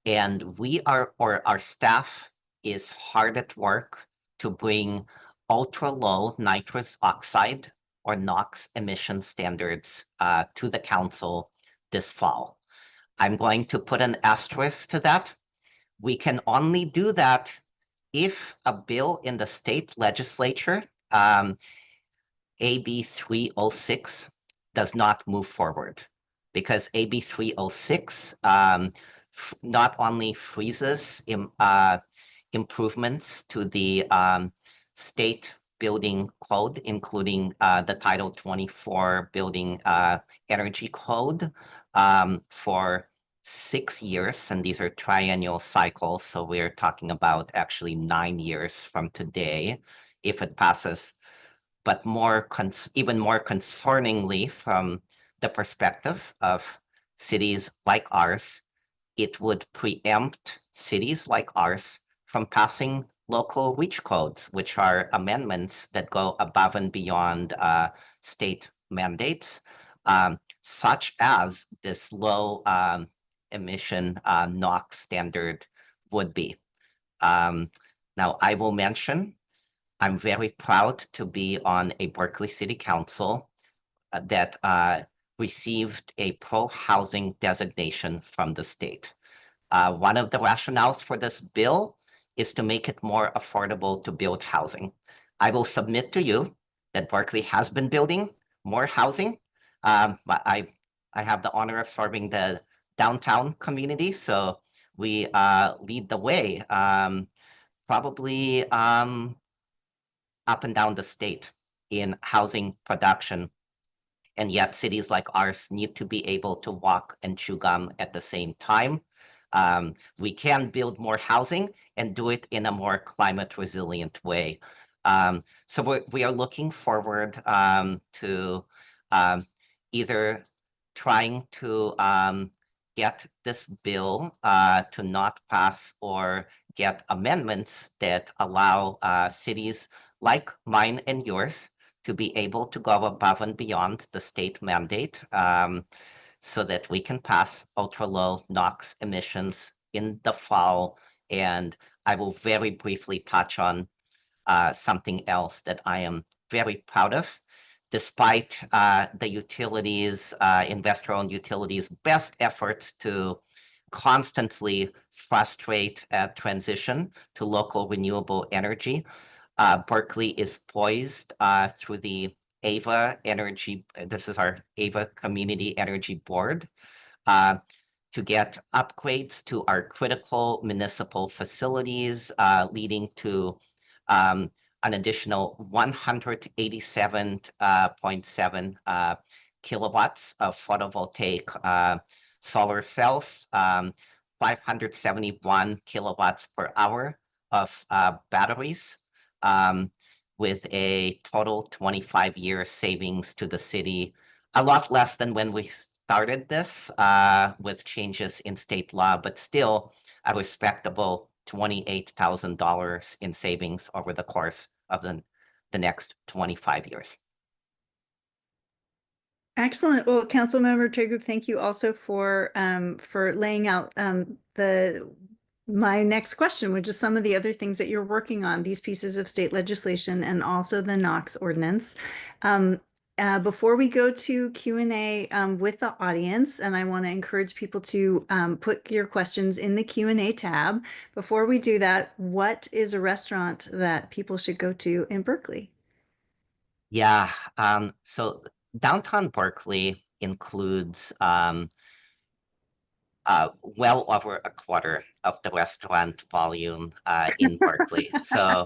And our staff is hard at work to bring ultra low nitrous oxide or NOx emission standards to the council this fall. I'm going to put an asterisk to that. We can only do that if a bill in the state legislature, AB 306, does not move forward, because AB 306 not only freezes improvements to the state building code, including the Title 24 Building Energy Code for 6 years, and these are triennial cycles, so we're talking about actually 9 years from today if it passes. But even more concerningly, from the perspective of cities like ours, it would preempt cities like ours from passing local reach codes, which are amendments that go above and beyond state mandates, such as this low emission NOx standard would be. Now, I will mention, I'm very proud to be on a Berkeley City Council that received a pro-housing designation from the state. One of the rationales for this bill is to make it more affordable to build housing. I will submit to you that Berkeley has been building more housing. I have the honor of serving the downtown community, so we lead the way, probably up and down the state in housing production. And yet cities like ours need to be able to walk and chew gum at the same time. We can build more housing and do it in a more climate resilient way. So we are looking forward to either trying to get this bill to not pass, or get amendments that allow cities like mine and yours to be able to go above and beyond the state mandate, so that we can pass ultra low NOx emissions in the fall. And I will very briefly touch on something else that I am very proud of. Despite the utilities, investor-owned utilities' best efforts to constantly frustrate a transition to local renewable energy, Berkeley is poised through the AVA Energy, this is our AVA Community Energy Board, to get upgrades to our critical municipal facilities, leading to an additional 187.7 kilowatts of photovoltaic solar cells, 571 kilowatts per hour of batteries, with a total 25-year savings to the city, a lot less than when we started this with changes in state law, but still a respectable $28,000 in savings over the course of the next 25 years. Excellent. Well, Councilmember Tragroup, thank you also for laying out my next question, which is some of the other things that you're working on, these pieces of state legislation and also the NOx ordinance. Before we go to Q&A with the audience, and I want to encourage people to put your questions in the Q&A tab. Before we do that, what is a restaurant that people should go to in Berkeley? Yeah, so downtown Berkeley includes well over a quarter of the restaurant volume in Berkeley. So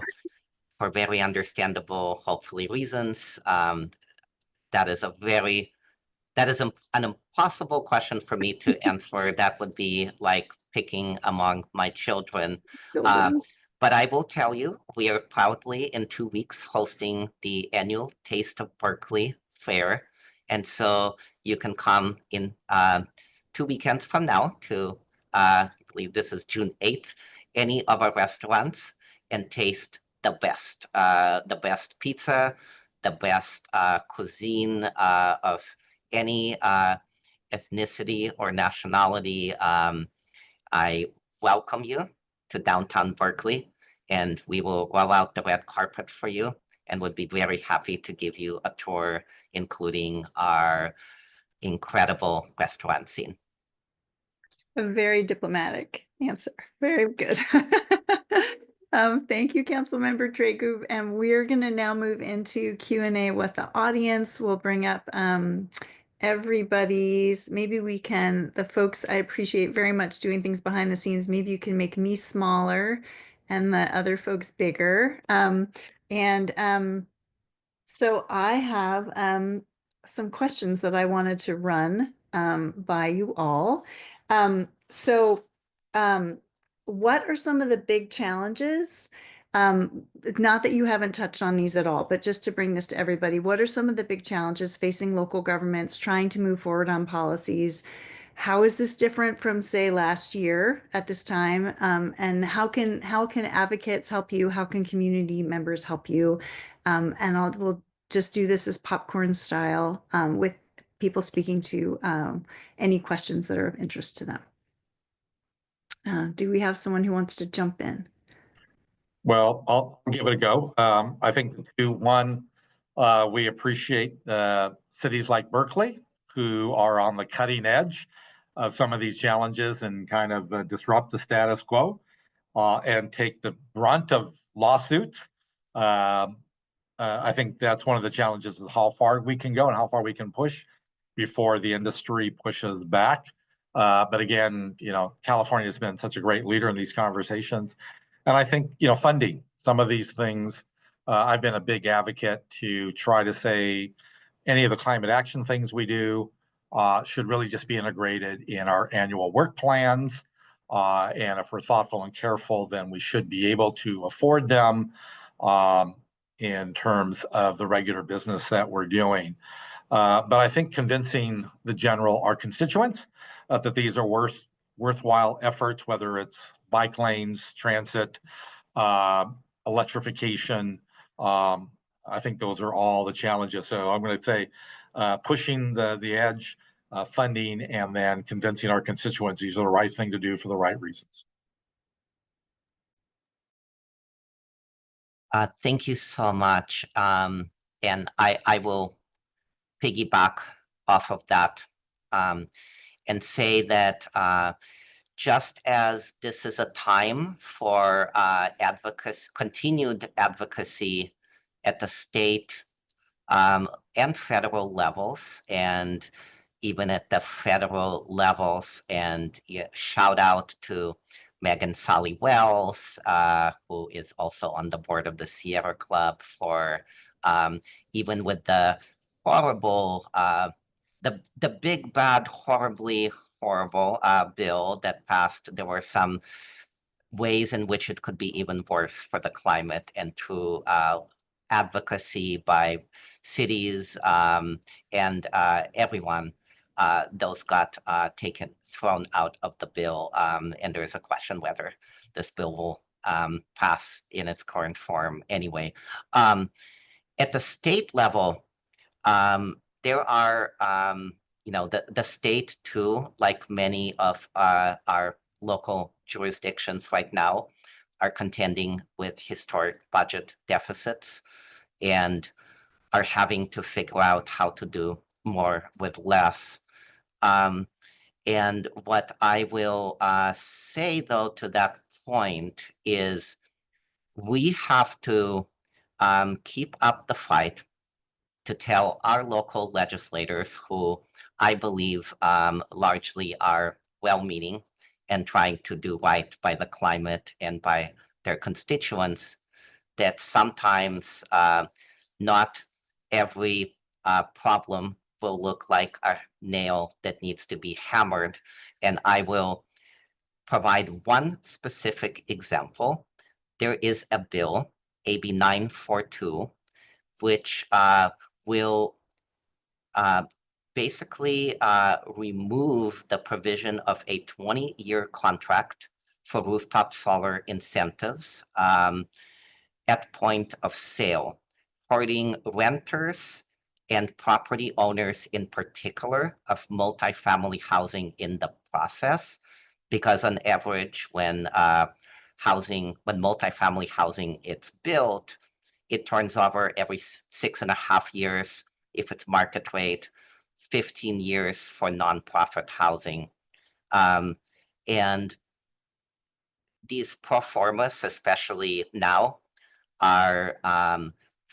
for very understandable, hopefully, reasons, that is an impossible question for me to answer. That would be like picking among my children. But I will tell you, we are proudly in 2 weeks hosting the annual Taste of Berkeley Fair. And so you can come in 2 weekends from now to, I believe this is June 8th, any of our restaurants and taste the best pizza, the best cuisine of any ethnicity or nationality. I welcome you to downtown Berkeley, and we will roll out the red carpet for you and would be very happy to give you a tour, including our incredible restaurant scene. A very diplomatic answer. Very good. Thank you, Councilmember Tragroup. And we're going to now move into Q&A with the audience. We'll bring up everybody's, maybe we can, the folks, I appreciate very much doing things behind the scenes. Maybe you can make me smaller and the other folks bigger. So I have some questions that I wanted to run by you all. What are some of the big challenges? Not that you haven't touched on these at all, but just to bring this to everybody, what are some of the big challenges facing local governments trying to move forward on policies? How is this different from, say, last year at this time? And how can advocates help you? How can community members help you? We'll just do this as popcorn style with people speaking to any questions that are of interest to them. Do we have someone who wants to jump in? Well, I'll give it a go. I think we appreciate cities like Berkeley who are on the cutting edge of some of these challenges and kind of disrupt the status quo and take the brunt of lawsuits. I think that's one of the challenges is how far we can go and how far we can push before the industry pushes back. But again, California has been such a great leader in these conversations. And I think, funding some of these things, I've been a big advocate to try to say any of the climate action things we do should really just be integrated in our annual work plans. And if we're thoughtful and careful, then we should be able to afford them in terms of the regular business that we're doing. But I think convincing our constituents that these are worthwhile efforts, whether it's bike lanes, transit, electrification, I think those are all the challenges. So I'm going to say pushing the edge, funding, and then convincing our constituents these are the right thing to do for the right reasons. Thank you so much. And I will piggyback off of that and say that just as this is a time for continued advocacy at the state and federal levels, and even at the federal levels, and shout out to Megan Solly Wells, who is also on the board of the Sierra Club, for even with the horrible, the big, bad, horribly horrible bill that passed. There were some ways in which it could be even worse for the climate, and through advocacy by cities and everyone, those got thrown out of the bill. And there is a question whether this bill will pass in its current form anyway. At the state level, there are, the state too, like many of our local jurisdictions right now, are contending with historic budget deficits and are having to figure out how to do more with less. And what I will say, though, to that point is we have to keep up the fight to tell our local legislators, who I believe largely are well-meaning and trying to do right by the climate and by their constituents, that sometimes not every problem will look like a nail that needs to be hammered. And I will provide one specific example. There is a bill, AB 942, which will basically remove the provision of a 20-year contract for rooftop solar incentives at point of sale, hurting renters and property owners in particular of multifamily housing in the process, because on average, when multifamily housing is built, it turns over every 6.5 years if it's market rate, 15 years for nonprofit housing. And these pro formas, especially now, are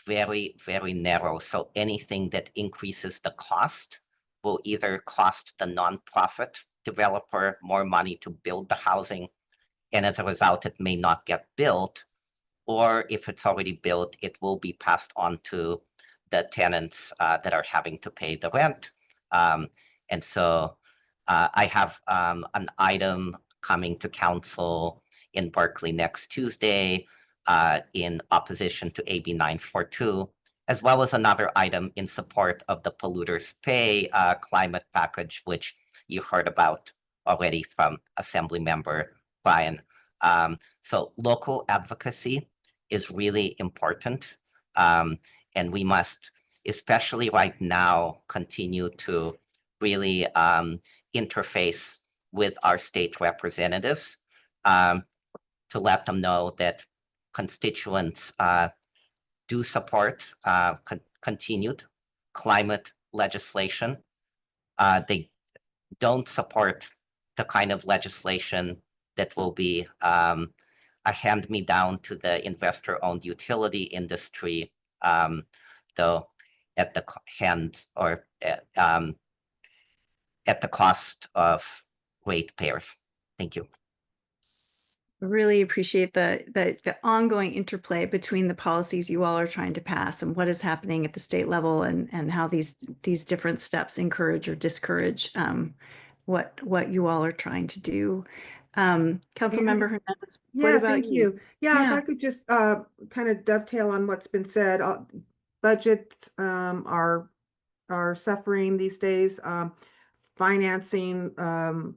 very, very narrow. So anything that increases the cost will either cost the nonprofit developer more money to build the housing, and as a result, it may not get built, or if it's already built, it will be passed on to the tenants that are having to pay the rent. And so I have an item coming to council in Berkeley next Tuesday in opposition to AB 942, as well as another item in support of the Polluters Pay climate package, which you heard about already from Assemblymember Brian. So local advocacy is really important. And we must, especially right now, continue to really interface with our state representatives to let them know that constituents do support continued climate legislation. They don't support the kind of legislation that will be a hand-me-down to the investor-owned utility industry, though at the hand or at the cost of ratepayers. Thank you. Really appreciate the ongoing interplay between the policies you all are trying to pass and what is happening at the state level, and how these different steps encourage or discourage what you all are trying to do. Councilmember Hernandez, what about thank you. Yeah. If I could just kind of dovetail on what's been said. Budgets are suffering these days. Financing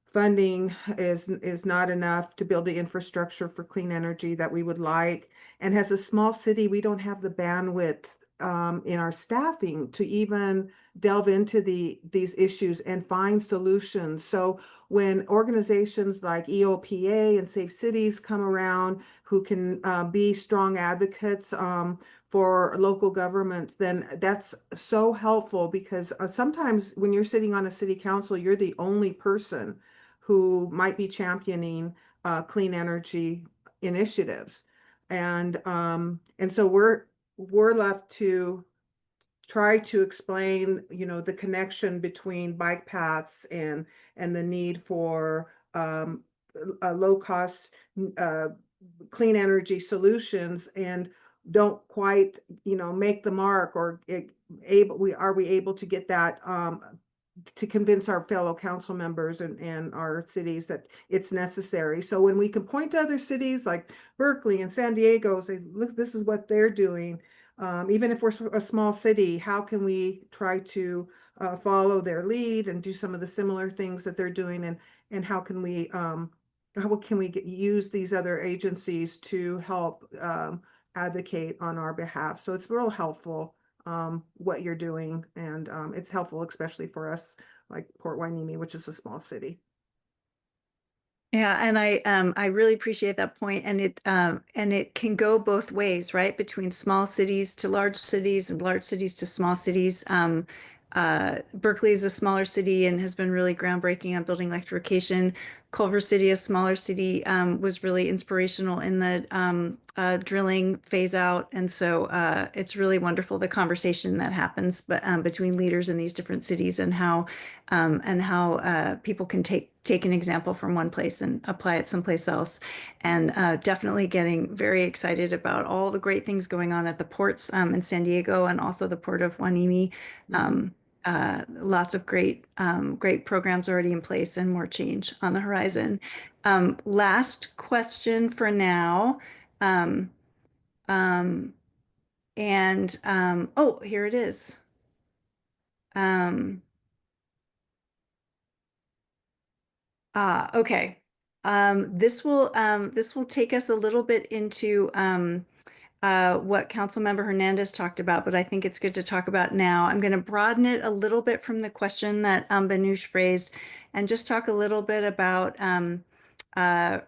funding is not enough to build the infrastructure for clean energy that we would like. And as a small city, we don't have the bandwidth in our staffing to even delve into these issues and find solutions. So when organizations like EOPA and Safe Cities come around, who can be strong advocates for local governments, then that's so helpful, because sometimes when you're sitting on a city council, you're the only person who might be championing clean energy initiatives. And so we're left to try to explain, the connection between bike paths and the need for a low cost clean energy solutions, and don't quite make the mark, or are we able to get that to convince our fellow council members and our cities that it's necessary. So when we can point to other cities like Berkeley and San Diego, say, look, this is what they're doing. Even if we're a small city, how can we try to follow their lead and do some of the similar things that they're doing, and how can we use these other agencies to help advocate on our behalf? So it's real helpful what you're doing, and it's helpful especially for us like Port Hueneme, which is a small city. Yeah, and I really appreciate that point, and it can go both ways, right? Between small cities to large cities and large cities to small cities. Berkeley is a smaller city and has been really groundbreaking on building electrification. Culver City, a smaller city, was really inspirational in the drilling phase out, and so it's really wonderful the conversation that happens, between leaders in these different cities and how people can take an example from one place and apply it someplace else. And definitely getting very excited about all the great things going on at the ports in San Diego and also the port of Hueneme. Lots of great programs already in place and more change on the horizon. Last question for now. Oh, here it is. Okay. This will take us a little bit into what Councilmember Hernandez talked about, but I think it's good to talk about now. I'm going to broaden it a little bit from the question that Banush phrased, and just talk a little bit about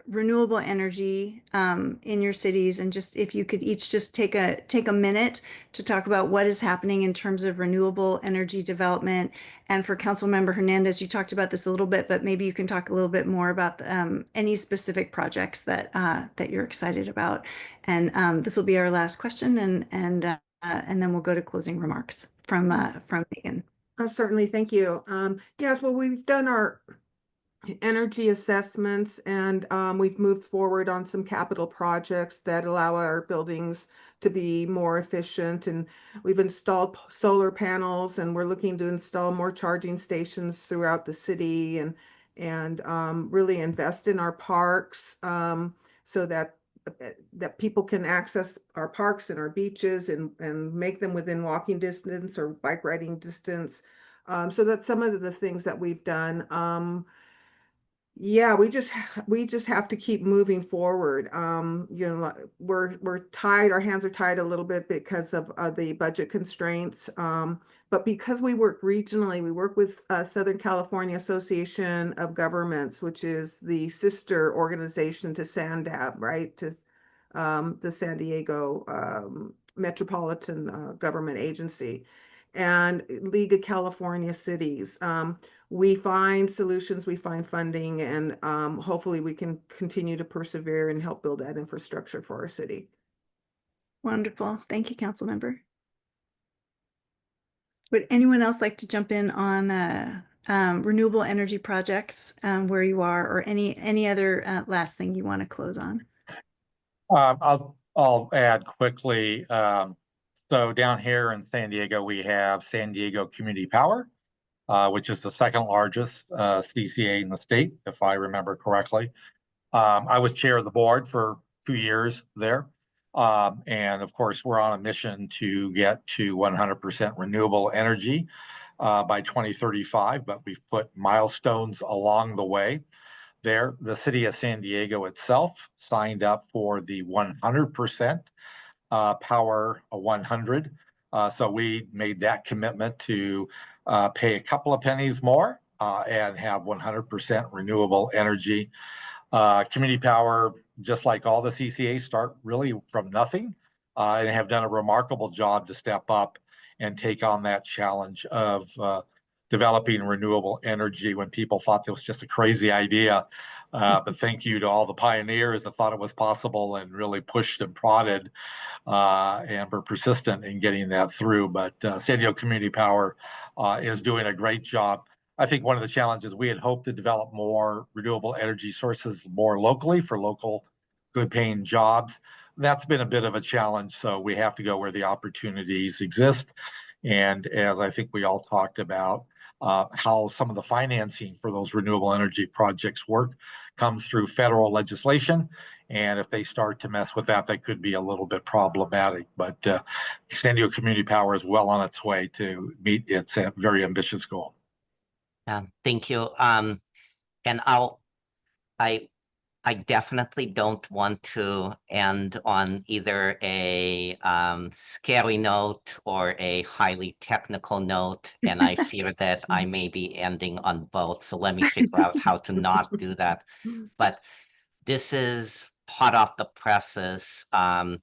renewable energy in your cities, and just if you could each just take a minute to talk about what is happening in terms of renewable energy development. And for Councilmember Hernandez, you talked about this a little bit, but maybe you can talk a little bit more about any specific projects that that you're excited about. And this will be our last question, and then we'll go to closing remarks from Megan. Certainly, thank you. Yes, well, we've done our energy assessments, and we've moved forward on some capital projects that allow our buildings to be more efficient. And we've installed solar panels, and we're looking to install more charging stations throughout the city, and really invest in our parks so that people can access our parks and our beaches and make them within walking distance or bike riding distance. So that's some of the things that we've done. Yeah, we just have to keep moving forward. We're tied, our hands are tied a little bit because of the budget constraints. But because we work regionally, we work with Southern California Association of Governments, which is the sister organization to SANDAB, right? To the San Diego Metropolitan Government Agency, and League of California Cities. We find solutions, we find funding, and hopefully we can continue to persevere and help build that infrastructure for our city. Wonderful. Thank you, Councilmember. Would anyone else like to jump in on renewable energy projects where you are, or any other last thing you want to close on? I'll add quickly. So down here in San Diego, we have San Diego Community Power, which is the second largest CCA in the state, if I remember correctly. I was chair of the board for 2 years there. And of course, we're on a mission to get to 100% renewable energy by 2035, but we've put milestones along the way there. The city of San Diego itself signed up for the 100% Power 100. So we made that commitment to pay a couple of pennies more and have 100% renewable energy. Community Power, just like all the CCAs, start really from nothing and have done a remarkable job to step up and take on that challenge of developing renewable energy when people thought it was just a crazy idea. But thank you to all the pioneers that thought it was possible and really pushed and prodded and were persistent in getting that through. But San Diego Community Power is doing a great job. I think one of the challenges, we had hoped to develop more renewable energy sources more locally for local good paying jobs. That's been a bit of a challenge. So we have to go where the opportunities exist. And as I think we all talked about, how some of the financing for those renewable energy projects work comes through federal legislation. And if they start to mess with that, that could be a little bit problematic. But San Diego Community Power is well on its way to meet its very ambitious goal. Thank you. And I definitely don't want to end on either a scary note or a highly technical note, and I fear that I may be ending on both. So let me figure out how to not do that. But this is hot off the presses. The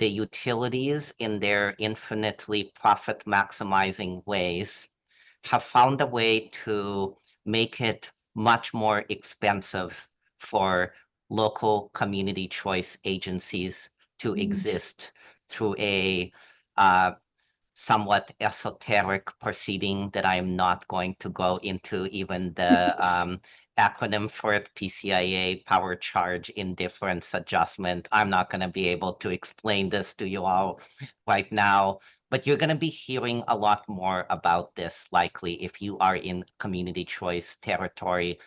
utilities, in their infinitely profit maximizing ways, have found a way to make it much more expensive for local community choice agencies to exist through a somewhat esoteric proceeding that I am not going to go into. Even the acronym for it, PCIA, Power Charge Indifference Adjustment. I'm not going to be able to explain this to you all right now, but you're going to be hearing a lot more about this likely if you are in community choice territory.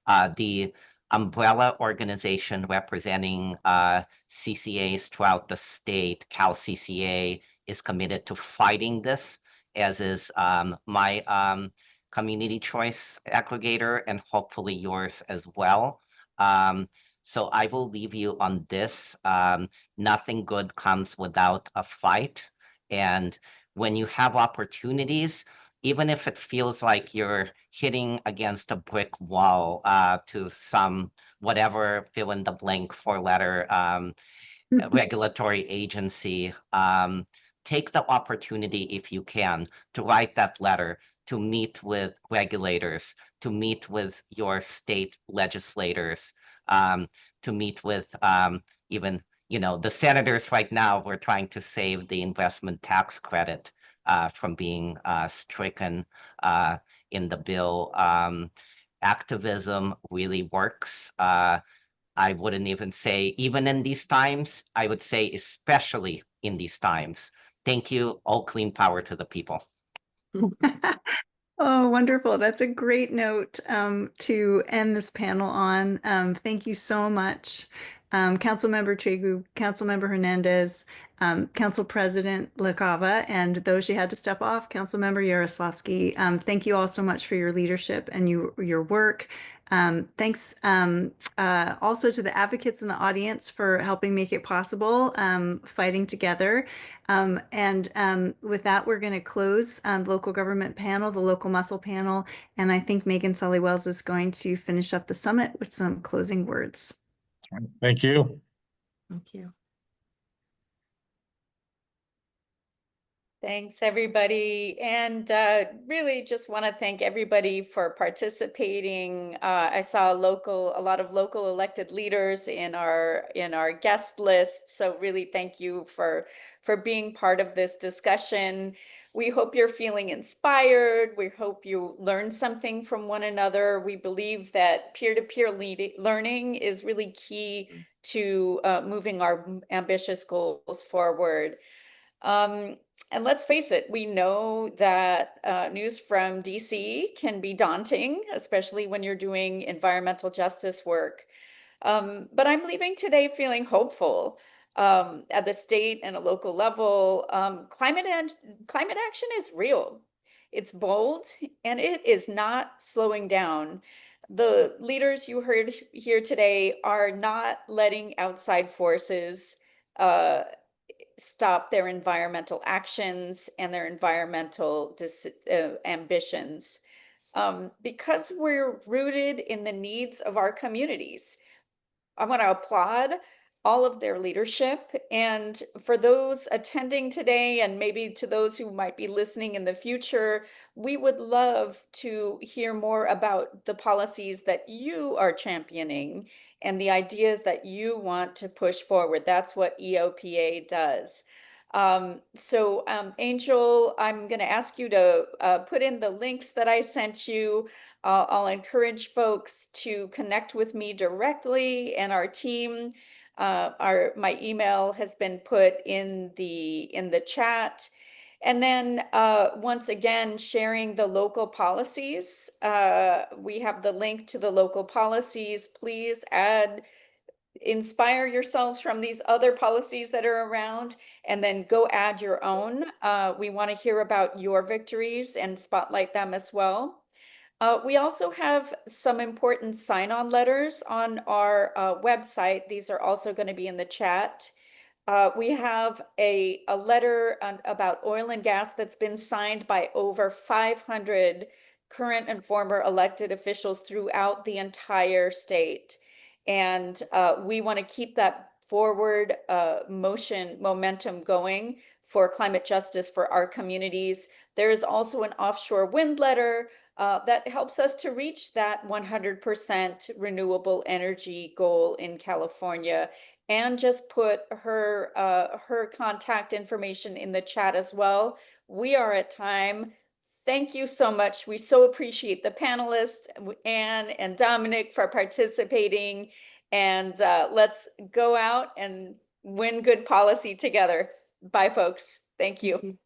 The umbrella organization representing CCAs throughout the state, CalCCA, is committed to fighting this, as is my community choice aggregator, and hopefully yours as well. So I will leave you on this. Nothing good comes without a fight. And when you have opportunities, even if it feels like you're hitting against a brick wall to some whatever fill in the blank four-letter regulatory agency, take the opportunity, if you can, to write that letter, to meet with regulators, to meet with your state legislators, to meet with even, the senators right now. We're trying to save the investment tax credit from being stricken in the bill. Activism really works. I wouldn't even say even in these times, I would say especially in these times. Thank you. All clean power to the people. Oh, wonderful. That's a great note to end this panel on. Thank you so much, Councilmember Tregu, Councilmember Hernandez, Council President LaCava, and though she had to step off, Councilmember Yaroslavsky. Thank you all so much for your leadership and your work. Thanks also to the advocates in the audience for helping make it possible, fighting together. With that, we're going to close the local government panel, the local muscle panel, and I think Megan Sully-Wells is going to finish up the summit with some closing words. Thank you. Thank you. Thanks, everybody. And really just want to thank everybody for participating. I saw a lot of local elected leaders in our guest list. So really thank you for being part of this discussion. We hope you're feeling inspired. We hope you learned something from one another. We believe that peer-to-peer learning is really key to moving our ambitious goals forward. And let's face it, we know that news from DC can be daunting, especially when you're doing environmental justice work. But I'm leaving today feeling hopeful. At the state and a local level, climate action is real. It's bold, and it is not slowing down. The leaders you heard here today are not letting outside forces stop their environmental actions and their environmental ambitions, because we're rooted in the needs of our communities. I want to applaud all of their leadership. And for those attending today, and maybe to those who might be listening in the future, we would love to hear more about the policies that you are championing and the ideas that you want to push forward. That's what EOPA does. Angel, I'm going to ask you to put in the links that I sent you. I'll encourage folks to connect with me directly and our team. My email has been put in the chat. And then once again, sharing the local policies. We have the link to the local policies. Please inspire yourselves from these other policies that are around, and then go add your own. We want to hear about your victories and spotlight them as well. We also have some important sign-on letters on our website. These are also going to be in the chat. We have a letter about oil and gas that's been signed by over 500 current and former elected officials throughout the entire state. And we want to keep that forward momentum going for climate justice for our communities. There is also an offshore wind letter that helps us to reach that 100% renewable energy goal in California. And just put her contact information in the chat as well. We are at time. Thank you so much. We so appreciate the panelists, Anne and Dominic, for participating. And let's go out and win good policy together. Bye, folks. Thank you.